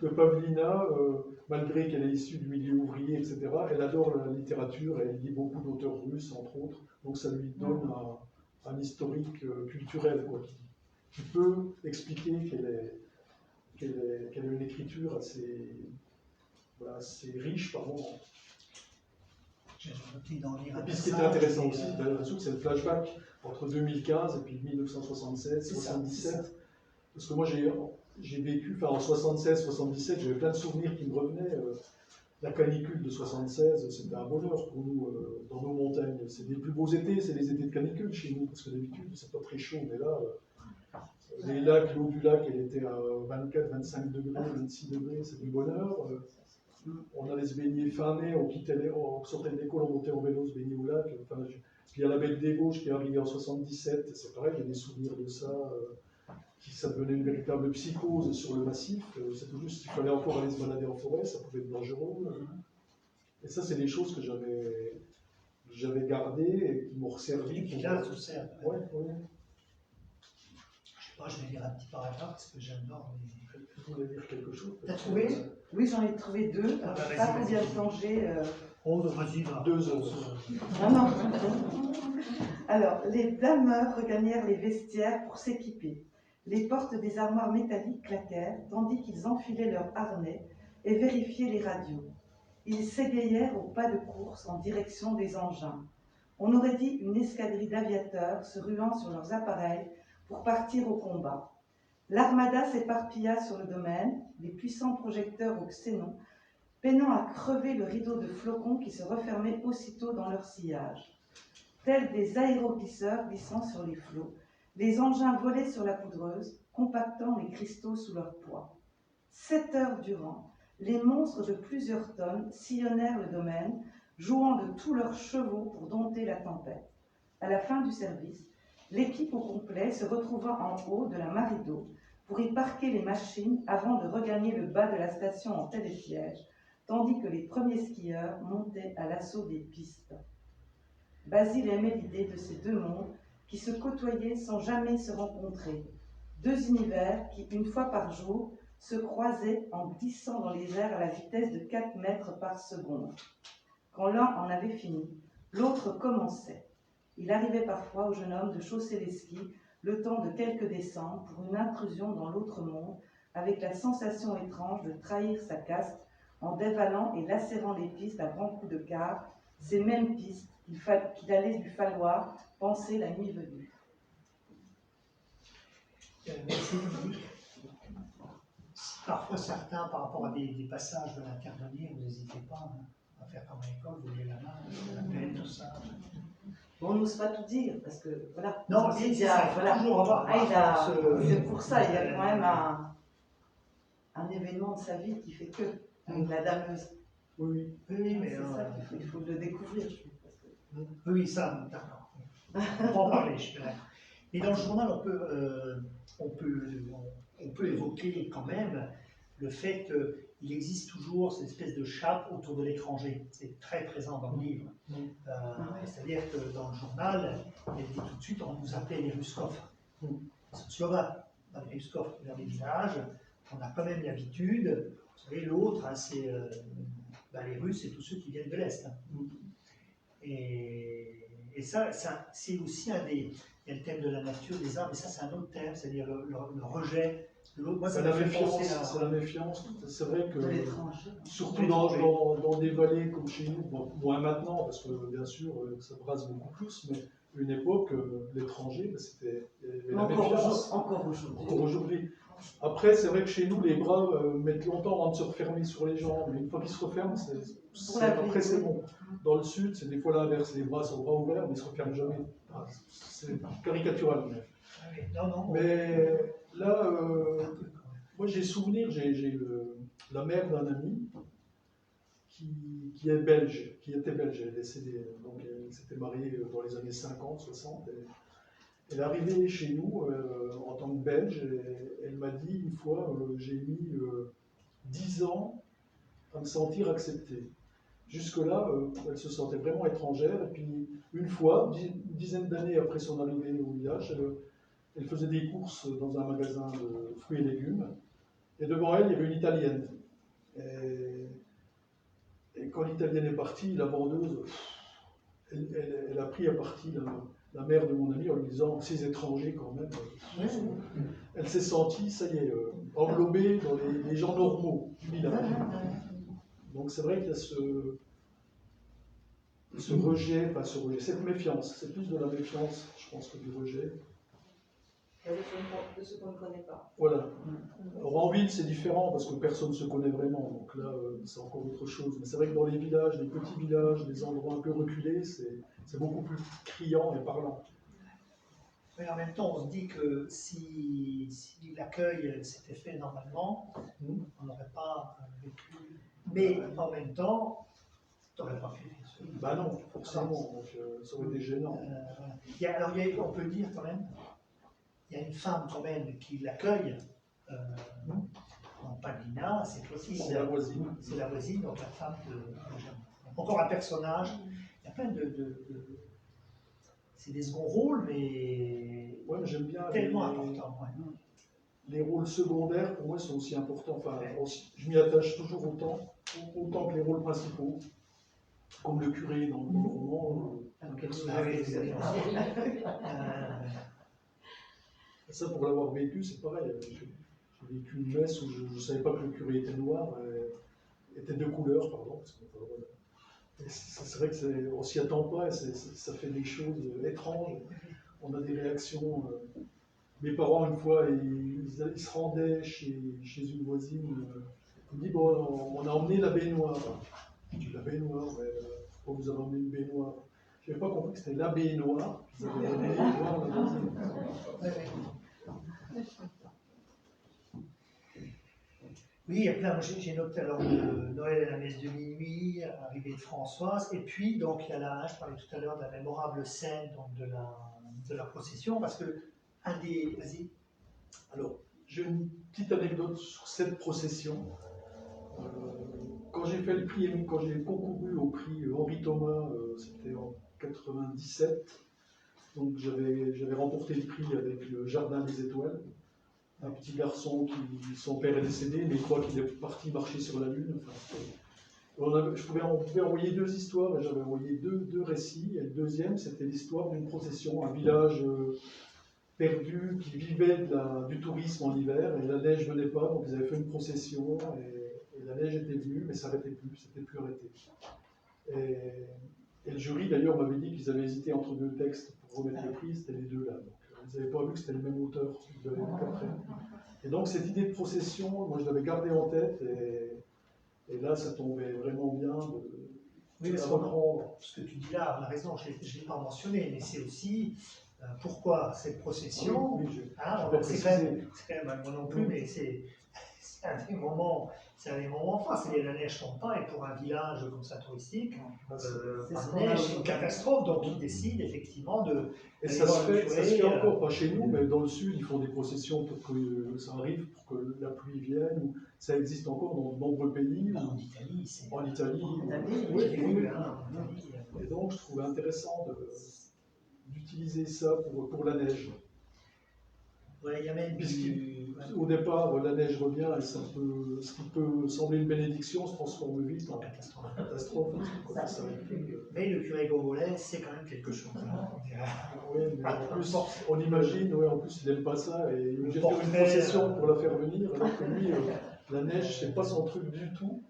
que Pavlina, malgré qu'elle est issue du milieu ouvrier, etc., elle adore la littérature et elle lit beaucoup d'auteurs russes, entre autres. Donc ça lui donne un historique culturel, quoi, qui peut expliquer qu'elle a une écriture assez riche par moments. J'ai noté d'en lire. Et puis ce qui était intéressant aussi, c'est le flashback entre 2015 et puis 1976, 77. Parce que moi j'ai vécu, en 76-77, j'avais plein de souvenirs qui me revenaient. La canicule de 76, c'était un bonheur pour nous dans nos montagnes. C'est les plus beaux étés, c'est les étés de canicule chez nous, parce que d'habitude c'est pas très chaud, mais là. Les lacs, l'eau du lac, elle était à 24, 25 degrés, 26 degrés, c'est du bonheur. On allait se baigner fin mai, on sortait de l'école, on montait en vélo, se baigner au lac. Enfin, puis il y a la baie des Vosges qui est arrivée en 77, c'est pareil, j'ai des souvenirs de ça. Ça devenait une véritable psychose sur le massif. C'est tout juste, il fallait encore aller se balader en forêt, ça pouvait être dangereux. Et ça, c'est des choses que j'avais gardées et qui m'ont servi. Et qui là se servent. Ouais. Je vais lire un petit paragraphe parce que j'adore les... Tu voulais dire quelque chose? T'as trouvé? Oui, j'en ai trouvé deux. Ah, Je sais pas combien de temps j'ai. Oh, vas-y, va. 2 heures. Non. Alors, les dameurs regagnèrent les vestiaires pour s'équiper. Les portes des armoires métalliques claquèrent, tandis qu'ils enfilaient leurs harnais et vérifiaient les radios. Ils s'égayèrent au pas de course en direction des engins. On aurait dit une escadrille d'aviateurs se ruant sur leurs appareils pour partir au combat. L'armada s'éparpilla sur le domaine, les puissants projecteurs au xénon, peinant à crever le rideau de flocons qui se refermait aussitôt dans leur sillage. Tels des aéroglisseurs glissant sur les flots, Les engins volaient sur la poudreuse, compactant les cristaux sous leur poids. 7 heures durant, les monstres de plusieurs tonnes sillonnèrent le domaine, jouant de tous leurs chevaux pour dompter la tempête. À la fin du service, l'équipe au complet se retrouva en haut de la marée d'eau pour y parquer les machines avant de regagner le bas de la station en télésiège, tandis que les premiers skieurs montaient à l'assaut des pistes. Basile aimait l'idée de ces deux mondes qui se côtoyaient sans jamais se rencontrer, deux univers qui, une fois par jour, se croisaient en glissant dans les airs à la vitesse de 4 mètres par seconde. Quand l'un en avait fini, l'autre commençait. Il arrivait parfois au jeune homme de chausser les skis le temps de quelques descentes pour une intrusion dans l'autre monde, avec la sensation étrange de trahir sa caste en dévalant et lacérant les pistes à grands coups de quart, ces mêmes pistes qu'il allait lui falloir penser la nuit venue. Merci Dominique. Parfois certains, par rapport à des passages veulent intervenir, vous n'hésitez pas à faire comme à l'école, vous levez la main, la peine, tout ça. Bon, on n'ose pas tout dire, parce que voilà. Non, c'est ça, voilà. toujours avoir. C'est pour ça, il y a quand même un événement de sa vie qui fait que, avec la dameuse. Oui, mais c'est ça qu'il faut le découvrir, je trouve. Parce que... Oui, ça, d'accord. On va en parler, je suis d'accord. Et dans le journal, on peut évoquer quand même le fait qu'il existe toujours cette espèce de chape autour de l'étranger. C'est très présent dans le livre. C'est-à-dire que dans le journal, il dit tout de suite, on nous appelait les Ruskov. Ils sont Slovaques, dans les Ruskov, vers les villages. On a quand même l'habitude, vous savez, l'autre, hein, c'est les Russes et tous ceux qui viennent de l'Est. Et ça c'est aussi il y a le thème de la nature, des arbres, et ça c'est un autre thème, c'est-à-dire le rejet de l'autre. Moi, c'est la méfiance. C'est vrai que, surtout dans des vallées comme chez nous, bon, moins maintenant, parce que bien sûr ça brasse beaucoup plus, mais une époque, l'étranger, c'était la méfiance. Encore aujourd'hui. Après, c'est vrai que chez nous, les bras mettent longtemps avant de se refermer sur les gens, mais une fois qu'ils se referment, après c'est bon. Dans le sud, c'est des fois l'inverse, les bras sont bras ouverts, mais ils ne se referment jamais. C'est caricatural. Mais là, moi j'ai souvenir, j'ai la mère d'un ami qui est belge, qui était belge, elle est décédée, donc elle s'était mariée dans les années 50, 60. Elle est arrivée chez nous en tant que belge, et elle m'a dit une fois, j'ai mis 10 ans à me sentir acceptée. Jusque-là, elle se sentait vraiment étrangère, et puis une fois, une dizaine d'années après son arrivée au village, elle faisait des courses dans un magasin de fruits et légumes, et devant elle, il y avait une Italienne. Et quand l'Italienne est partie, la vendeuse, elle a pris à partie la mère de mon ami en lui disant « ces étrangers quand même ». Elle s'est sentie, ça y est, englobée dans les gens normaux du village. Donc c'est vrai qu'il y a ce rejet, cette méfiance. C'est plus de la méfiance, je pense, que du rejet. De ce qu'on ne connaît pas. Voilà. Alors en ville, c'est différent parce que personne ne se connaît vraiment. Donc là, c'est encore autre chose. Mais c'est vrai que dans les villages, les petits villages, les endroits un peu reculés, c'est beaucoup plus criant et parlant. Mais en même temps, on se dit que si l'accueil s'était fait normalement, on n'aurait pas vécu. Mais en même temps, tu n'aurais pas fait. Bah non, forcément. Donc ça aurait été gênant. On peut dire quand même. Il y a une femme quand même qui l'accueille en Paglina, c'est possible. C'est la voisine. C'est la voisine, donc la femme de j'aime. Encore un personnage. Il y a plein c'est des seconds rôles, mais j'aime bien tellement importants. Les rôles secondaires, pour moi, sont aussi importants. Enfin, je m'y attache toujours autant que les rôles principaux, comme le curé dans le roman. Ça, pour l'avoir vécu, c'est pareil. J'ai vécu une messe où je ne savais pas que le curé était noir, était de couleur, pardon. C'est vrai qu'on ne s'y attend pas, et ça fait des choses étranges. On a des réactions. Mes parents, une fois, ils se rendaient chez une voisine. Ils me disent, bon, on a emmené la baignoire. Je dis, la baignoire, pourquoi vous avez emmené une baignoire? Je n'avais pas compris que c'était l'abbé noir qu'ils avaient donné noir la deuxième. Oui, il y a plein. J'ai noté alors le Noël et la messe de minuit, arrivée de Françoise, et puis donc il y a je parlais tout à l'heure de la mémorable scène donc, de la procession, parce que un des. Vas-y. Alors, j'ai une petite anecdote sur cette procession. Quand j'ai fait le prix, quand j'ai concouru au prix Henri Thomas, c'était en 97, donc j'avais remporté le prix avec le Jardin des Étoiles. Un petit garçon qui, son père est décédé, mais il croit qu'il est parti marcher sur la Lune. Enfin, on pouvait envoyer deux histoires, et j'avais envoyé deux récits. Et le deuxième, c'était l'histoire d'une procession, un village perdu qui vivait du tourisme en hiver, et la neige venait pas, donc ils avaient fait une procession, et la neige était venue, mais ça n'arrêtait plus, c'était plus arrêté. Et le jury d'ailleurs m'avait dit qu'ils avaient hésité entre deux textes pour remettre le prix, c'était les deux là. Donc, ils n'avaient pas vu que c'était le même auteur, ils l'avaient vu qu'après. Et donc cette idée de procession, moi je l'avais gardée en tête, et là ça tombait vraiment bien Oui, de parce reprendre. ce que tu dis là, on a raison, je ne l'ai pas mentionné, mais c'est aussi pourquoi cette procession. Oui, c'est quand même, moi non plus, mais c'est un des moments. C'est un des moments forts, c'est la neige tombe pas, et pour un village comme ça touristique, pas de neige, c'est une catastrophe, donc ils décident effectivement de. Et ça se fait encore, pas chez nous, mais dans le sud, ils font des processions pour que ça arrive, pour que la pluie vienne, ou ça existe encore dans de nombreux pays. En Italie, c'est. En Italie, oui. Et donc je trouvais intéressant d'utiliser ça pour la neige. Ouais, il y a même Puisqu'au départ, la neige revient et ce qui peut sembler une bénédiction se transforme vite en catastrophe. Mais le curé Gomolais, c'est quand même quelque chose. Oui, mais en plus, on imagine, en plus il n'aime pas ça et il veut faire une procession pour la faire venir, alors que lui, la neige, c'est pas son truc du tout.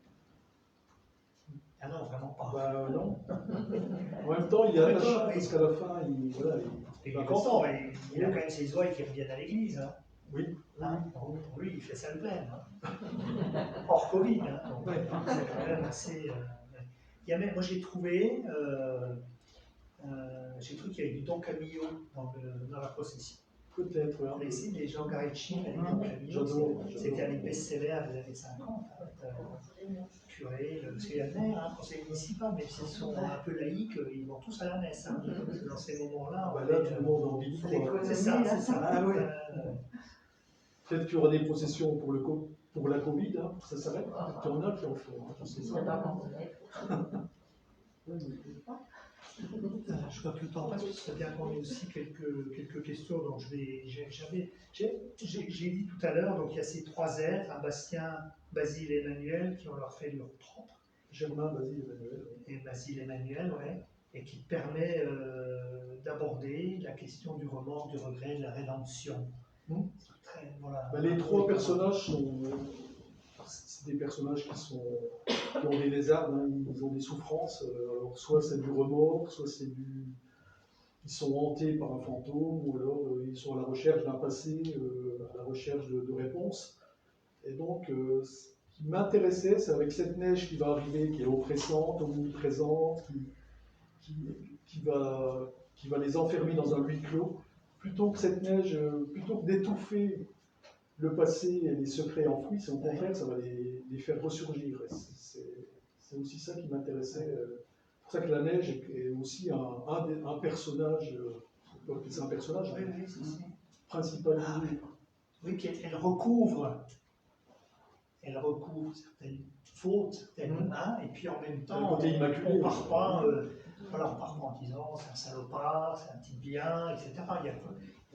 Ah non, vraiment pas. Bah non. En même temps, il est attaché parce qu'à la fin, il est content, il a quand même ses oreilles qui reviennent à l'église. Hein. Oui. Pour lui, il fait ça le plein. Hein. Hors Covid. Hein, donc, c'est quand même assez. Moi, j'ai trouvé qu'il y avait du Don Camillo dans la procession. Peut-être, oui. On a essayé les Jean Garecci, Don Camillo. C'était un des best-sellers des années 50. Curé, parce qu'il y a le maire, conseil municipal, mais s'ils sont un peu laïcs, ils vont tous à la messe. Hein. Dans ces moments-là, là, tout le monde en vit. C'est ça. Ah, oui. Peut-être qu'il y aura des processions pour la Covid, hein, ça s'arrête. Il y en a qui en font. Je sais pas. Je vois que le temps passe, ce serait bien qu'on ait aussi quelques questions. Donc j'ai dit tout à l'heure, donc il y a ces trois êtres, un Bastien, Basile et Emmanuel, qui ont leur fait leur propre. Germain, Basile, Emmanuel. Et Basile, Emmanuel, ouais. Et qui permet d'aborder la question du remords, du regret, de la rédemption. Voilà. Les trois personnages c'est des personnages qui ont des lézards, hein, ils ont des souffrances. Alors soit c'est du remords, soit c'est ils sont hantés par un fantôme, ou alors ils sont à la recherche d'un passé, à la recherche de réponses. Et donc, ce qui m'intéressait, c'est avec cette neige qui va arriver, qui est oppressante, omniprésente, qui va les enfermer dans un huis clos, plutôt que cette neige, plutôt que d'étouffer le passé et les secrets enfouis, c'est au contraire, ça va les faire ressurgir. C'est aussi ça qui m'intéressait. C'est pour ça que la neige est aussi un personnage, c'est un personnage principal. Oui, elle recouvre certaines fautes, certaines mains, et puis en même temps, côté immaculé, on part pas en disant c'est un salopard, c'est un type bien, etc. Il y a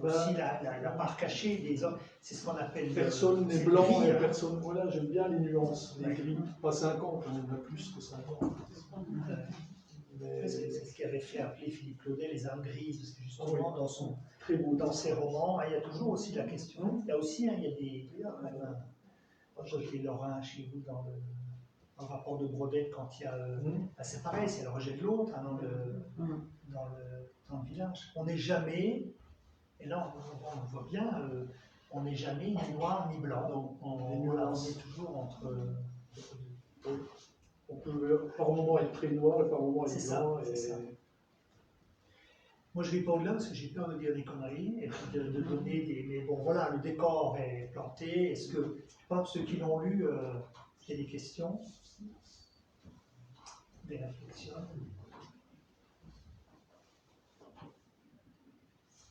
aussi la part cachée des hommes, c'est ce qu'on appelle. Personne n'est blanc et personne. Voilà, j'aime bien les nuances, les gris. Pas 50, on en a plus que 50. C'est ce qui avait fait appeler Philippe Claudet les âmes grises, parce que justement dans ses romans, il y a toujours aussi la question. Il y a aussi, il y a des. Je crois que les Lorrains chez vous dans le rapport de Brodette, quand il y a. C'est pareil, c'est le rejet de l'autre dans le village. On n'est jamais, et là on voit bien, on n'est jamais ni noir ni blanc. Donc on est toujours entre. On peut par moment être très noir et par moment être blanc. C'est ça. Moi, je ne vais pas au-delà parce que j'ai peur de dire des conneries et puis de donner des. Mais bon, voilà, le décor est planté. Est-ce que, je sais pas, ceux qui l'ont lu, il y a des questions, des réflexions?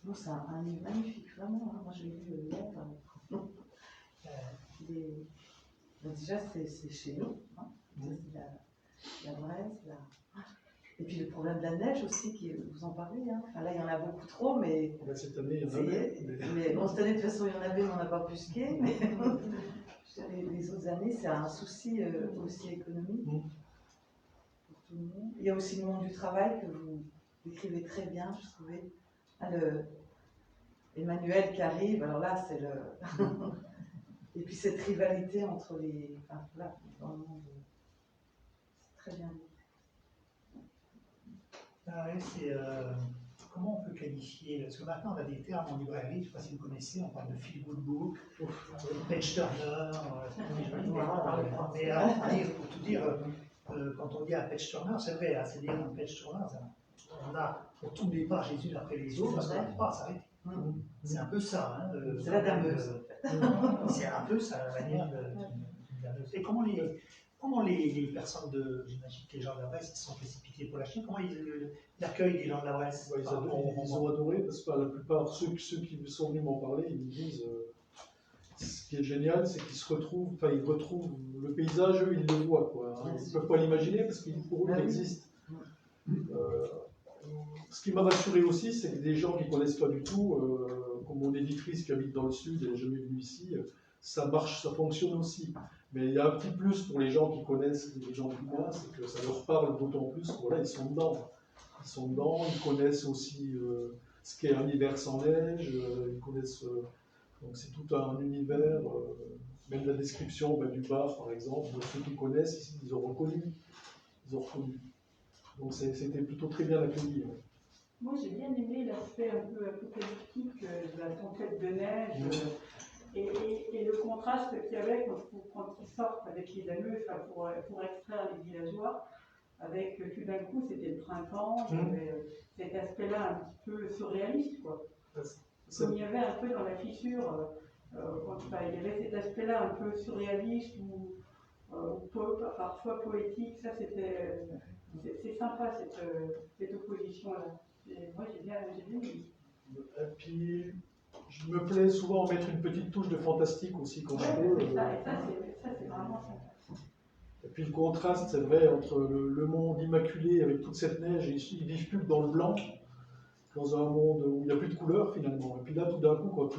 Bon, c'est un livre magnifique, vraiment. Hein. Moi, je l'ai lu hier. Déjà, c'est chez nous. Hein. C'est la Bresse. Et puis le problème de la neige aussi, vous en parlez. Hein. Enfin, là, il y en a beaucoup trop, mais. Cette année, il y en avait. Mais bon, cette année, de toute façon, il y en avait, mais on n'a pas pu skier. Mais les autres années, c'est un souci aussi économique pour tout le monde. Il y a aussi le monde du travail que vous décrivez très bien, je trouvais. Emmanuel qui arrive, alors là, c'est le. Et puis cette rivalité entre les. Enfin, là, dans le monde. C'est très bien. Ah ouais, c'est. Comment on peut qualifier? Parce que maintenant, on a des termes en librairie, je ne sais pas si vous connaissez, on parle de feel good book, page turner, mais à lire, pour tout dire, quand on dit un page turner, c'est vrai, hein, c'est dire un page turner, on tourne les pages les unes après les autres parce qu'on n'arrive pas à s'arrêter. C'est un peu ça. Hein, c'est la dameuse. C'est un peu ça, la manière de dameuse. Et comment les personnes j'imagine que les gens de la Bresse, ils sont précipités pour l'acheter, comment l'accueil des gens de la Bresse? Ils ont adoré, parce que la plupart, ceux qui sont venus m'en parler, ils me disent, ce qui est génial, c'est qu'ils ils retrouvent le paysage, eux, ils le voient, quoi. Hein. Ils ne peuvent pas l'imaginer, parce que pour eux, il existe. Ce qui m'a rassuré aussi, c'est que des gens qui ne connaissent pas du tout, comme mon éditrice qui habite dans le sud et n'est jamais venue ici, ça marche, ça fonctionne aussi. Mais il y a un petit plus pour les gens qui connaissent, les gens du coin, c'est que ça leur parle d'autant plus. Voilà, ils sont dedans. Ils sont dedans, ils connaissent aussi ce qu'est un hiver sans neige, ils connaissent. Donc c'est tout un univers, même la description du bar par exemple, ceux qui connaissent, ils ont reconnu. Donc c'était plutôt très bien accueilli. Ouais. Moi j'ai bien aimé l'aspect un peu apocalyptique de la tempête de neige. Et le contraste qu'il y avait quand ils sortent avec les dameuses pour extraire les villageois, avec tout d'un coup c'était le printemps, il y avait cet aspect-là un petit peu surréaliste, quoi. Comme il y avait un peu dans la fissure, il y avait cet aspect-là un peu surréaliste ou parfois poétique, ça c'est sympa cette opposition-là. Moi j'ai bien aimé. Et puis, je me plais souvent à mettre une petite touche de fantastique aussi quand je peux. Ça c'est vraiment sympa. Et puis le contraste, c'est vrai, entre le monde immaculé avec toute cette neige, et ils vivent plus que dans le blanc, dans un monde où il n'y a plus de couleurs finalement. Et puis là, tout d'un coup, quand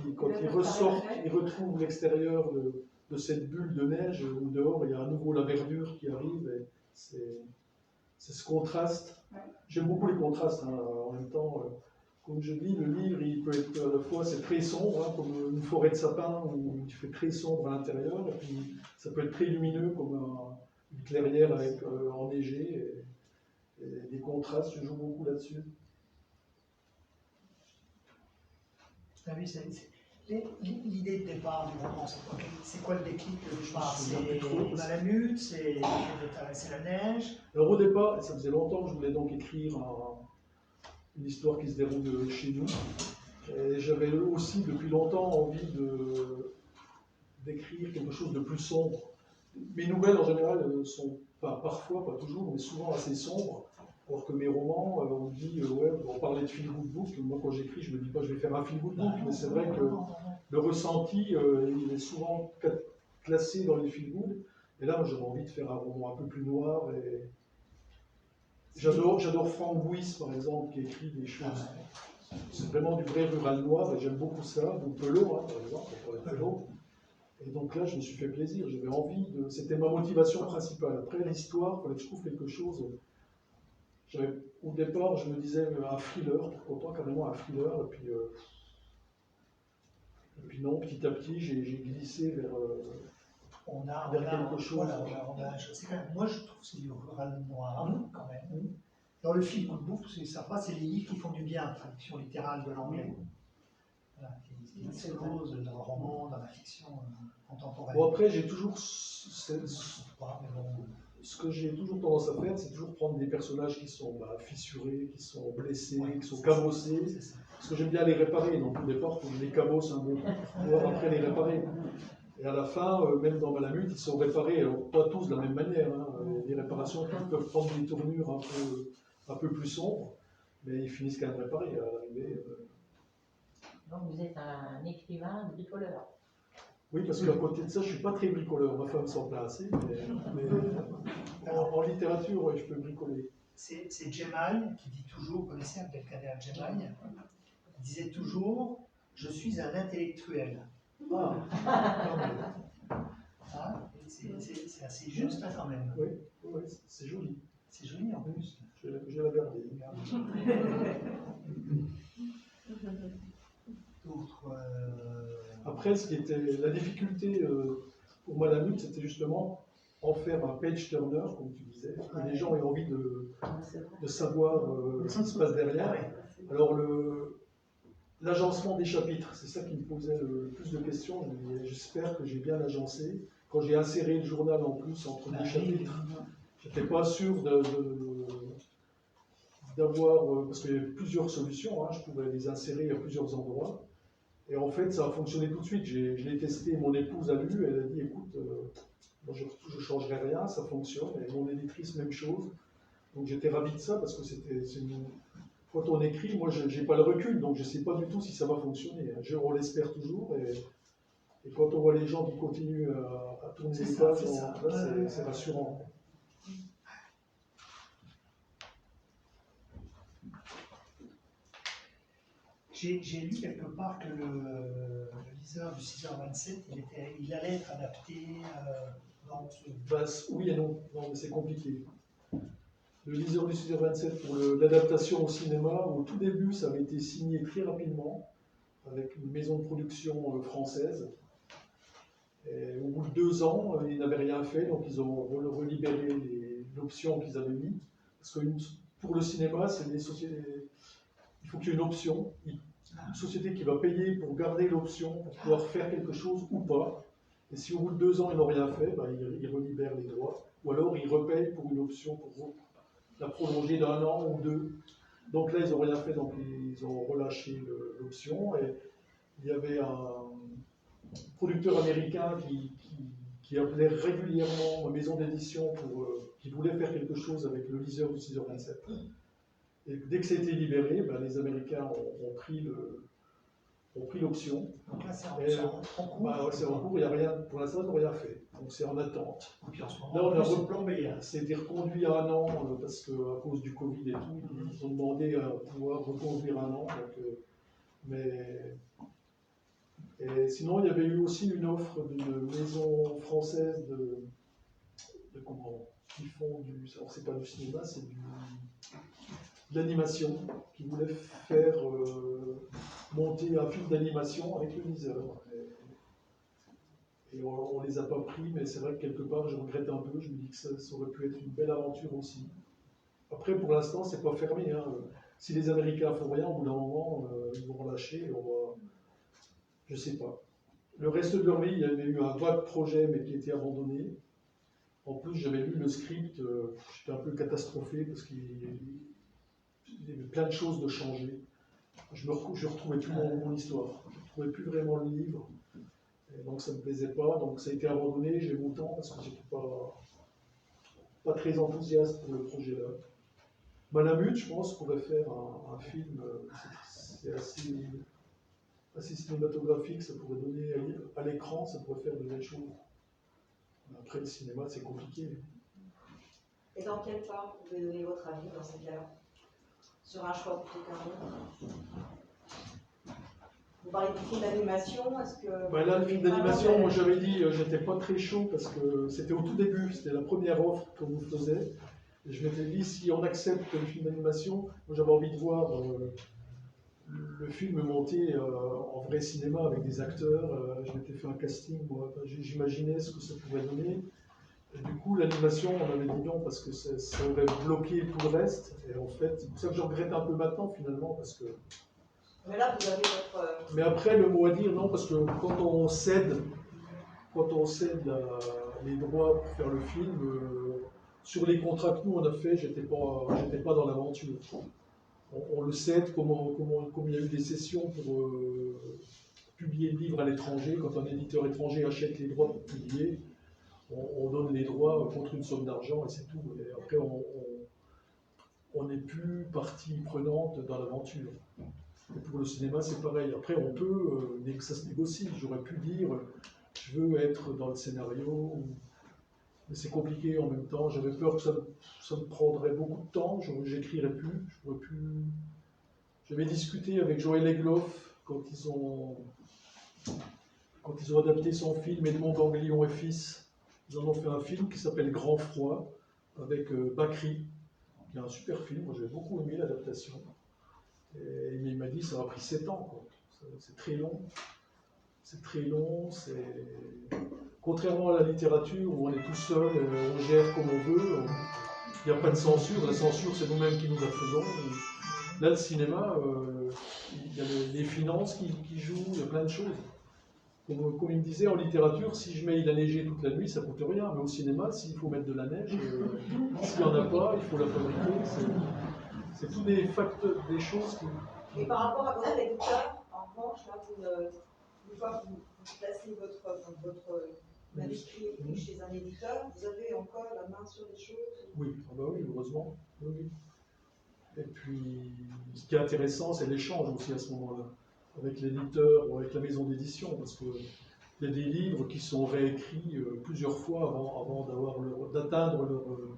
ils ressortent, ils retrouvent l'extérieur de cette bulle de neige, où dehors, il y a à nouveau la verdure qui arrive. Et c'est ce contraste. J'aime beaucoup les contrastes, hein, en même temps. Comme je dis, le livre, il peut être à la fois, c'est très sombre, hein, comme une forêt de sapins où il fait très sombre à l'intérieur, et puis ça peut être très lumineux, comme une clairière enneigée, et des contrastes, je joue beaucoup là-dessus. Ah oui, l'idée de départ du roman, c'est quoi le déclic de départ? C'est Malamute, c'est la neige? Alors au départ, ça faisait longtemps que je voulais donc écrire une histoire qui se déroule chez nous. Et j'avais aussi depuis longtemps envie d'écrire quelque chose de plus sombre. Mes nouvelles en général sont parfois, pas toujours, mais souvent assez sombres. Alors que mes romans, on me dit, on parlait de feel good book. Moi quand j'écris, je me dis pas je vais faire un feel good book, mais c'est vrai que le ressenti, il est souvent classé dans les feel good. Et là, moi j'avais envie de faire un roman un peu plus noir. Et j'adore Franck Bouys, par exemple, qui écrit des choses. C'est vraiment du vrai rural noir, et j'aime beaucoup ça. Ou Pelot, hein, par exemple, Pelot. Et donc là, je me suis fait plaisir. J'avais envie de. C'était ma motivation principale. Après, l'histoire, il fallait que je trouve quelque chose. Au départ, je me disais un thriller, pourquoi pas carrément un thriller. Et puis non, petit à petit, j'ai glissé vers. Quelque chose. Voilà, moi, je trouve que c'est du rural noir, quand même. Dans le feel good book, c'est sympa, c'est les livres qui font du bien, traduction littérale de l'anglais. Voilà, qui explosent dans le roman, dans la fiction. contemporaine. Bon, après, j'ai toujours. Pas, mais bon. Ce que j'ai toujours tendance à faire, c'est toujours prendre des personnages qui sont fissurés, qui sont blessés, Ouais, qui sont c'est cabossés. ça, c'est ça. Parce que j'aime bien les réparer. Donc au départ, on les cabosse un bon coup pour pouvoir après les réparer. Et à la fin, même dans Malamute, ils sont réparés, alors pas tous de la même manière. Hein. Les réparations peuvent prendre des tournures un peu plus sombres, mais ils finissent quand même réparés à l'arrivée. Donc vous êtes un écrivain bricoleur. Oui, parce qu'à côté de ça, je ne suis pas très bricoleur. Ma femme s'en plaint assez, mais en littérature, ouais, je peux bricoler. C'est Djemaï qui dit toujours, vous connaissez Abdelkader Djemaï, il disait toujours « Je suis un intellectuel ». Ah, Ah, c'est assez juste hein, quand même. oui, oui, c'est joli. C'est joli en plus. Je vais la garder. D'autres. Après, ce qui était la difficulté pour Malamute, c'était justement en faire un page turner, comme tu disais, que les gens aient envie de savoir ce qui se passe derrière. Alors, l'agencement des chapitres, c'est ça qui me posait le plus de questions. J'espère que j'ai bien agencé. Quand j'ai inséré le journal en plus entre les chapitres, je n'étais pas sûr d'avoir, parce qu'il y avait plusieurs solutions, hein, je pouvais les insérer à plusieurs endroits. Et en fait, ça a fonctionné tout de suite. Je l'ai testé, mon épouse a lu, elle a dit écoute, moi je ne changerai rien, ça fonctionne. Et mon éditrice, même chose. Donc j'étais ravi de ça parce que quand on écrit, moi je n'ai pas le recul, donc je ne sais pas du tout si ça va fonctionner. On l'espère toujours. Et quand on voit les gens qui continuent à tourner les pages, c'est rassurant. J'ai lu quelque part que le liseur du 6h27, il allait être adapté dans ce... Oui et non, non mais c'est compliqué. Le liseur du 6h27 pour l'adaptation au cinéma, au tout début, ça avait été signé très rapidement avec une maison de production française. Et au bout de 2 ans, ils n'avaient rien fait, donc ils ont relibéré l'option qu'ils avaient mis. Parce que pour le cinéma, c'est des sociétés. Il faut qu'il y ait une option, une société qui va payer pour garder l'option, pour pouvoir faire quelque chose ou pas. Et si au bout de 2 ans, ils n'ont rien fait, ils relibèrent les droits. Ou alors, ils repayent pour une option pour la prolonger d'1 an ou 2. Donc là, ils n'ont rien fait, donc ils ont relâché l'option. Et il y avait un producteur américain qui appelait régulièrement ma maison d'édition qui voulait faire quelque chose avec le liseur du 6h27. Et dès que c'était libéré, les Américains ont pris l'option. Donc là, c'est en cours. C'est en cours, il n'y a rien, pour l'instant, ils n'ont rien fait. Donc c'est en attente. Puis en ce moment, Là, on a replombé. c'était reconduit à 1 an parce qu'à cause du Covid et tout, ils ont demandé à pouvoir reconduire 1 an. Et sinon, il y avait eu aussi une offre d'une maison française qui font alors c'est pas du cinéma, c'est de l'animation, qui voulait faire monter un film d'animation avec le liseur. Et on ne les a pas pris, mais c'est vrai que quelque part, je regrette un peu. Je me dis que ça aurait pu être une belle aventure aussi. Après, pour l'instant, c'est pas fermé. Hein. Si les Américains font rien, au bout d'un moment, ils vont relâcher. Je sais pas. Le reste de leur vie, il y avait eu un vague projet, mais qui était abandonné. En plus, j'avais lu le script, j'étais un peu catastrophé parce qu'il y avait plein de choses de changer. Je retrouvais plus mon histoire. Je ne retrouvais plus vraiment le livre. Et donc ça ne me plaisait pas. Donc ça a été abandonné. J'ai mon temps parce que j'étais pas très enthousiaste pour le projet-là. Malamute, je pense, pourrait faire un film. C'est assez cinématographique. Ça pourrait donner à l'écran, ça pourrait faire de belles choses. Après, le cinéma, c'est compliqué. Et dans quel temps vous pouvez donner votre avis dans ces cas-là? Sur un choix plutôt qu'un autre? Vous parlez du film d'animation, est-ce que... Là, le film d'animation, moi j'avais dit, j'étais pas très chaud parce que c'était au tout début, c'était la première offre qu'on nous faisait. Et je m'étais dit, si on accepte le film d'animation, moi j'avais envie de voir le film monté en vrai cinéma avec des acteurs. Je m'étais fait un casting, moi, j'imaginais ce que ça pouvait donner. Et du coup, l'animation, on avait dit non parce que ça aurait bloqué tout le reste. Et en fait, c'est pour ça que je regrette un peu maintenant finalement parce que. Mais là, vous avez votre... Mais après, le mot à dire, non, parce que quand on cède quand on cède les droits pour faire le film, sur les contrats que nous on a fait, j'étais pas dans l'aventure. On le cède comme il y a eu des sessions pour publier le livre à l'étranger. Quand un éditeur étranger achète les droits pour publier, on donne les droits contre une somme d'argent et c'est tout. Et après, on n'est plus partie prenante dans l'aventure. Et pour le cinéma, c'est pareil. Après, on peut, dès que ça se négocie, j'aurais pu dire je veux être dans le scénario, mais c'est compliqué en même temps. J'avais peur que ça me prendrait beaucoup de temps, j'écrirais plus. J'avais discuté avec Joël Egloff quand ils ont adapté son film Edmond Ganglion et Fils. Ils en ont fait un film qui s'appelle Grand Froid, avec Bakri, qui est un super film. Moi, j'avais beaucoup aimé l'adaptation. Et il m'a dit, ça a pris 7 ans. Quoi. C'est très long. C'est très long. Contrairement à la littérature, où on est tout seul, on gère comme on veut. Il n'y a pas de censure. La censure, c'est nous-mêmes qui nous la faisons. Et là, le cinéma, il y a les finances qui jouent, il y a plein de choses. Comme il me disait, en littérature, si je mets il a neigé toute la nuit, ça ne coûte rien. Mais au cinéma, s'il faut mettre de la neige, s'il n'y en a pas, il faut la fabriquer. C'est tous des facteurs, des choses qui... Et par rapport à vos éditeurs, en revanche, là, une fois que vous placez votre manuscrit chez un éditeur, vous avez encore la main sur les choses? Oui, oui, heureusement. Oui. Et puis, ce qui est intéressant, c'est l'échange aussi à ce moment-là, avec l'éditeur ou avec la maison d'édition, parce qu'il y a des livres qui sont réécrits plusieurs fois avant d'atteindre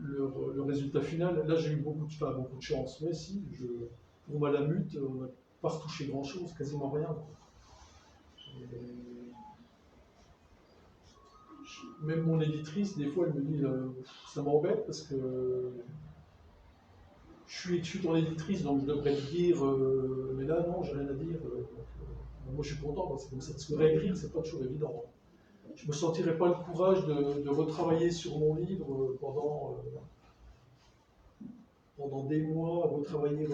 le résultat final. Là, j'ai eu beaucoup de chance. Mais si, pour Malamute, on n'a pas retouché grand-chose, quasiment rien. Même mon éditrice, des fois, elle me dit ça m'embête parce que je suis ton éditrice, donc je devrais te dire, mais là, non, j'ai rien à dire. Moi, je suis content, parce que réécrire, c'est pas toujours évident. Je me sentirais pas le courage de retravailler sur mon livre pendant des mois, retravailler.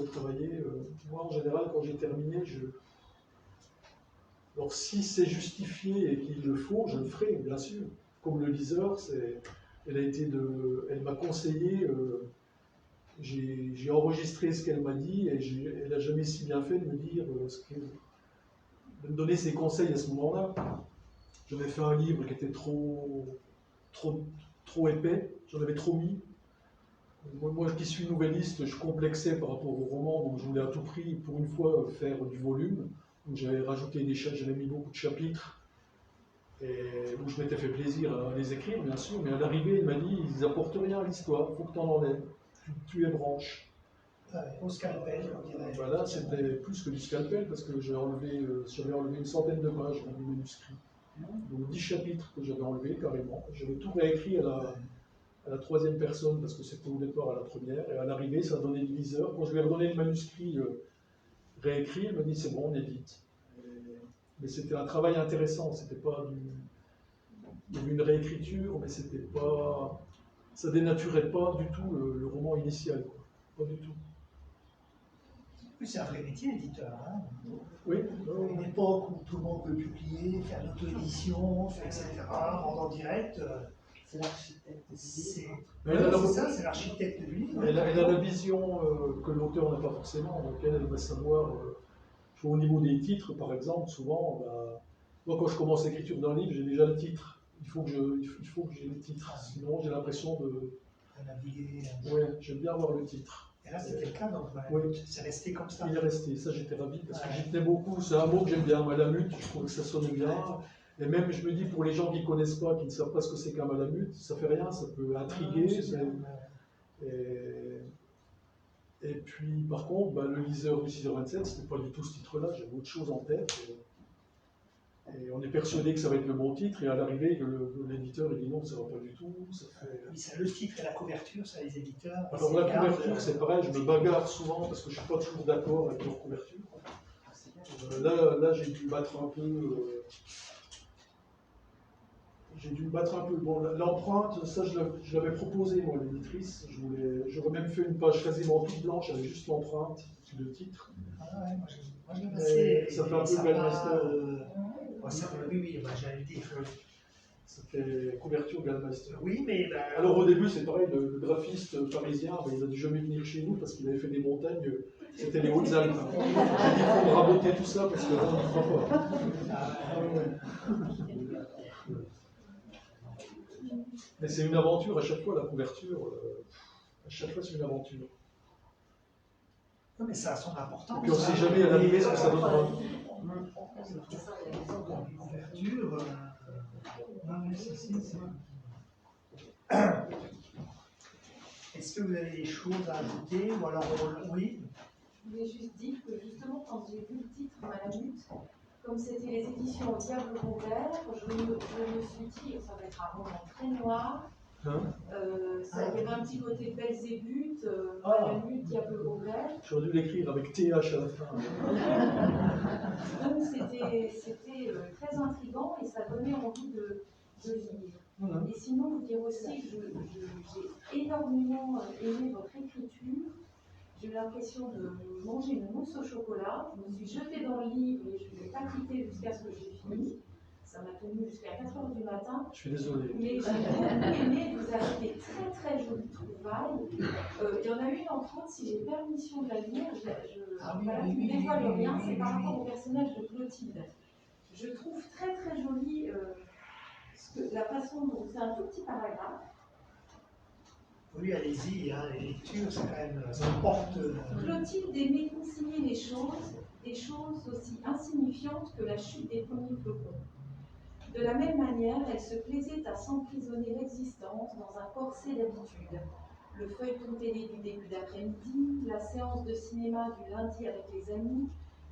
Moi, en général, quand j'ai terminé, alors si c'est justifié et qu'il le faut, je le ferai, bien sûr. Comme le liseur, elle m'a conseillé, j'ai enregistré ce qu'elle m'a dit et elle n'a jamais si bien fait de me dire de me donner ses conseils à ce moment-là. J'avais fait un livre qui était trop épais, j'en avais trop mis. Moi qui suis nouvelliste, je complexais par rapport au roman, donc je voulais à tout prix, pour une fois, faire du volume. Donc j'avais rajouté j'avais mis beaucoup de chapitres, et où je m'étais fait plaisir à les écrire, bien sûr, mais à l'arrivée, il m'a dit, ils n'apportent rien à l'histoire, il faut que tu en enlèves, tu les branches. Au scalpel, on dirait. Voilà, c'était plus que du scalpel, parce que j'avais enlevé une centaine de pages dans le manuscrit. Donc 10 chapitres que j'avais enlevés carrément. J'avais tout réécrit à la troisième personne, parce que c'était au départ à la première, et à l'arrivée, ça donnait le liseur. Quand je lui ai redonné le manuscrit réécrit, il m'a dit c'est bon, on édite. Mais c'était un travail intéressant, c'était pas il y avait une réécriture, mais c'était pas, ça dénaturait pas du tout le roman initial, quoi. Pas du tout. C'est un vrai métier, éditeur. Hein. Oui. Une époque où tout le monde peut publier, faire l'auto-édition, etc., rendre en direct. C'est l'architecte du livre. C'est ça, c'est l'architecte du livre. Elle a la vision que l'auteur n'a pas forcément, donc elle va savoir. Au niveau des titres, par exemple, souvent, moi quand je commence l'écriture d'un livre, j'ai déjà le titre. Il faut que j'ai le titre, sinon j'ai l'impression de... Ouais, j'aime bien avoir le titre. Et là, c'était le cas, donc c'est resté comme ça. Il est resté, ça j'étais ravi, parce que j'y tenais beaucoup. C'est un mot que j'aime bien, Malamute, je trouve que ça sonne bien. Et même, je me dis, pour les gens qui ne connaissent pas, qui ne savent pas ce que c'est qu'un Malamute, ça fait rien, ça peut intriguer. Et puis, par contre, le liseur du 6h27, c'était pas du tout ce titre-là, j'avais autre chose en tête. Et on est persuadé que ça va être le bon titre, et à l'arrivée, l'éditeur il dit non, ça va pas du tout. Oui, c'est le titre et la couverture, ça les éditeurs. Alors la couverture, c'est pareil, je me bagarre souvent parce que je ne suis pas toujours d'accord avec leur couverture. Là, j'ai dû battre un peu. Bon, l'empreinte, ça je l'avais proposé, moi, l'éditrice. J'aurais même fait une page quasiment toute blanche avec juste l'empreinte, le titre. Ah ouais, moi je l'ai passé. Ça fait un peu Gallmeister. Oui, bah, j'allais le dire. C'était couverture Gallmeister. Oui, mais. Bah, alors au début, c'est pareil, le graphiste parisien, il a dit jamais venir chez nous parce qu'il avait fait des montagnes, c'était les Hautes-Alpes. Il faut raboter tout ça parce que là, on ne croit pas. Mais c'est une aventure à chaque fois, la couverture. À chaque fois, c'est une aventure. Non, mais ça a son importance. Et puis on ne sait jamais à l'arrivée ce que ça donnera. Couverture. Est-ce que vous avez des choses à ajouter ou alors oui? Je voulais juste dire que justement quand j'ai vu le titre Malamute, comme c'était les éditions au Diable Rouvert, je me suis dit ça va être un roman très noir. Il y avait un petit côté Belzébuth, Malamute, Diable Rouvert. J'aurais dû l'écrire avec TH à la fin. Donc c'était très intriguant et ça donnait envie de lire. Et sinon, vous dire aussi que j'ai énormément aimé votre écriture. J'ai eu l'impression de manger une mousse au chocolat. Je me suis jetée dans le livre et je ne l'ai pas quitté jusqu'à ce que j'ai fini. Ça m'a tenu jusqu'à 4 h du matin. Je suis désolé. Mais j'ai beaucoup aimé, vous avez des très très jolies trouvailles. Il y en a une entre autres, si j'ai permission de la lire, je ne dévoile rien, c'est par rapport au personnage de Clotilde. Je trouve très très jolie la façon dont c'est un tout petit paragraphe. Oui, allez-y, hein, les lectures, c'est quand même, ça porte. Clotilde aimait consigner les choses, des choses aussi insignifiantes que la chute des premiers flocons. De la même manière, elle se plaisait à s'emprisonner l'existence dans un corset d'habitude. Le feuilleton télé du début d'après-midi, la séance de cinéma du lundi avec les amis,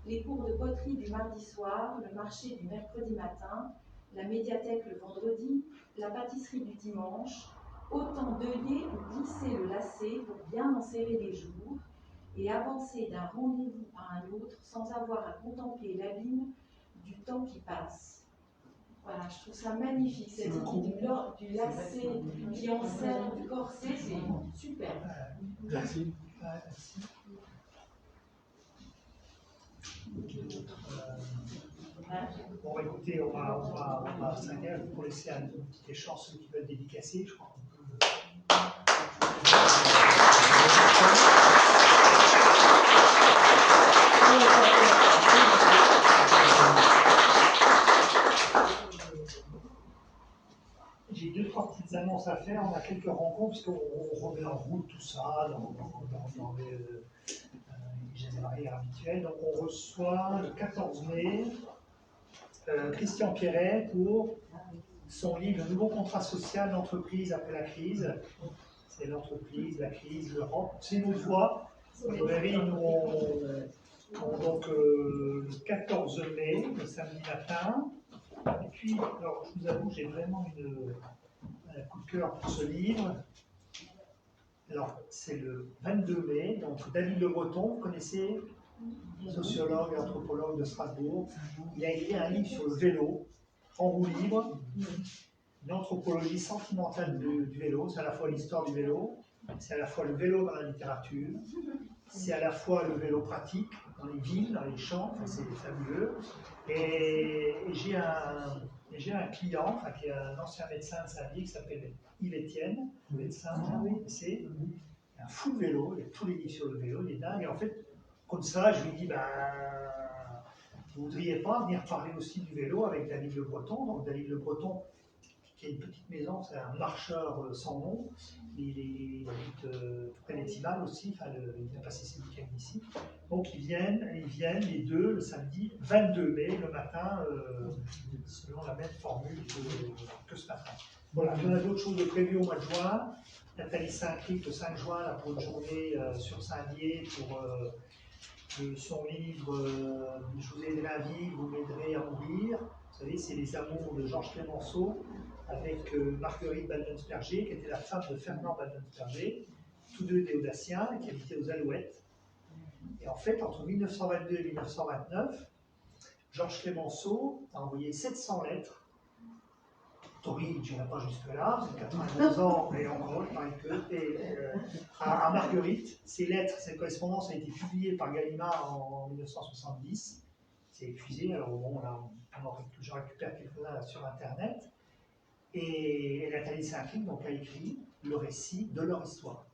les cours de poterie du mardi soir, le marché du mercredi matin, la médiathèque le vendredi, la pâtisserie du dimanche, autant d'œillets où glisser le lacet pour bien en serrer les jours et avancer d'un rendez-vous à un autre sans avoir à contempler l'abîme du temps qui passe. Voilà, je trouve ça magnifique, cette idée du lacet qui enserre du corset, c'est super. Merci. Bon, écoutez, on va s'arrêter pour laisser un petit échange ceux qui veulent dédicacer. Je crois qu'on peut. J'ai 2-3 petites annonces à faire. On a quelques rencontres, puisqu'on remet en route tout ça dans les généralités habituelles. Donc, on reçoit le 14 mai. Christian Pierret pour son livre « Le nouveau contrat social d'entreprise après la crise ». C'est l'entreprise, la crise, l'Europe. C'est une voix. Vous verrez, nous, donc le 14 mai, le samedi matin. Et puis, alors, je vous avoue, j'ai vraiment un coup de cœur pour ce livre. Alors, c'est le 22 mai, donc David Le Breton, vous connaissez, sociologue et anthropologue de Strasbourg. Il a écrit un livre sur le vélo, en roue libre, une anthropologie sentimentale du vélo. C'est à la fois l'histoire du vélo, c'est à la fois le vélo dans la littérature, c'est à la fois le vélo pratique dans les villes, dans les champs, enfin, c'est fabuleux. Et j'ai un client, enfin, qui est un ancien médecin de Saint-Denis, qui s'appelle Yves Etienne, médecin, c'est un fou de vélo, il a tous les livres sur le vélo, il est dingue. Et en fait, comme ça, je lui dis, vous ne voudriez pas venir parler aussi du vélo avec David Le Breton. Donc David Le Breton, qui a une petite maison, c'est un marcheur sans nom. Il habite tout près d'Étival aussi, enfin, il vient passer ses week-ends ici. Donc ils viennent les deux le samedi 22 mai, le matin, selon la même formule que ce matin. Voilà, il y en a d'autres choses de prévues au mois de juin. Nathalie Saint-Cric le 5 juin là, pour une journée sur Saint-Dié pour son livre Je vous ai aidé la vie, vous m'aiderez à mourir. Vous savez, c'est les amours de Georges Clemenceau avec Marguerite Baldensperger, qui était la femme de Fernand Baldensperger, tous deux des Audaciens, qui habitaient aux Alouettes. Et en fait, entre 1922 et 1929, Georges Clemenceau a envoyé 700 lettres. Tori, je n'irai pas jusque-là, c'est 92 ans, mais encore, je parie que. À Marguerite, ces lettres, cette correspondance a été publiée par Gallimard en 1970. C'est épuisé, alors bon, là, j'en récupère quelques-uns sur Internet. Et Nathalie Saint-Cricq donc a écrit le récit de leur histoire.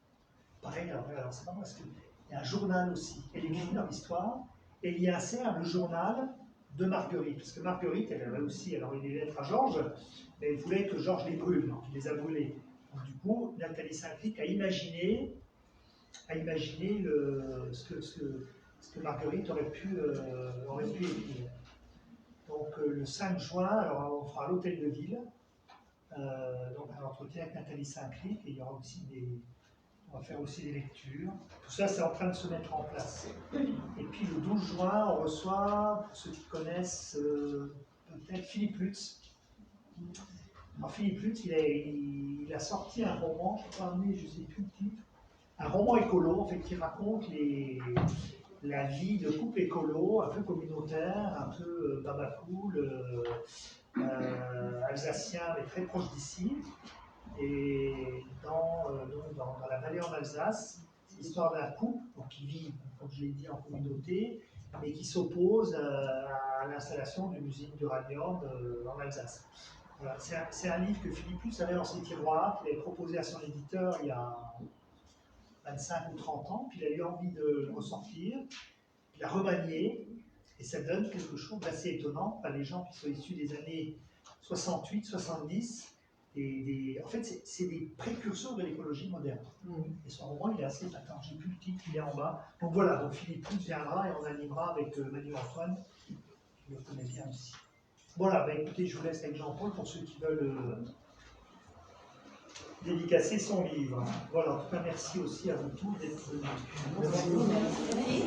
Pareil, alors c'est pas moi, parce qu'il y a un journal aussi. Elle écrit leur histoire et il y insère le journal de Marguerite. Parce que Marguerite, elle avait aussi alors une lettre à Georges, mais elle voulait que Georges les brûle, donc il les a brûlés. Donc, du coup, Nathalie Saint-Cricq a imaginé ce que Marguerite aurait pu écrire. Donc le 5 juin, alors on fera à l'hôtel de ville, donc un entretien avec Nathalie Saint-Cricq, et il y aura aussi on va faire aussi des lectures. Tout ça, c'est en train de se mettre en place. Et puis le 12 juin, on reçoit, pour ceux qui connaissent, peut-être Philippe Lutz. Alors Philippe Lutz, il a sorti un roman, je ne sais pas amener, je ne sais plus le titre, un roman écolo, en fait, qui raconte la vie de couple écolo, un peu communautaire, un peu babacool, alsacien, mais très proche d'ici. Et dans la vallée en Alsace, c'est l'histoire d'un couple qui vit, comme je l'ai dit, en communauté, mais qui s'oppose à l'installation d'une usine d'uranium en Alsace. Voilà, c'est un livre que Philippe Lutz avait dans ses tiroirs, qu'il avait proposé à son éditeur il y a 25 ou 30 ans, puis il a eu envie de le ressortir, il a remanié, et ça donne quelque chose d'assez étonnant. Enfin, les gens qui sont issus des années 68, 70, en fait, c'est des précurseurs de l'écologie moderne. Et son roman, il est assez... Attends, j'ai plus le titre, il est en bas. Donc voilà, donc Philippe Lutz viendra et on animera avec Manu Antoine, qui le connaît bien aussi. Voilà, bah écoutez, je vous laisse avec Jean-Paul pour ceux qui veulent dédicacer son livre. Voilà, en tout cas, merci aussi à vous tous d'être venus. Merci.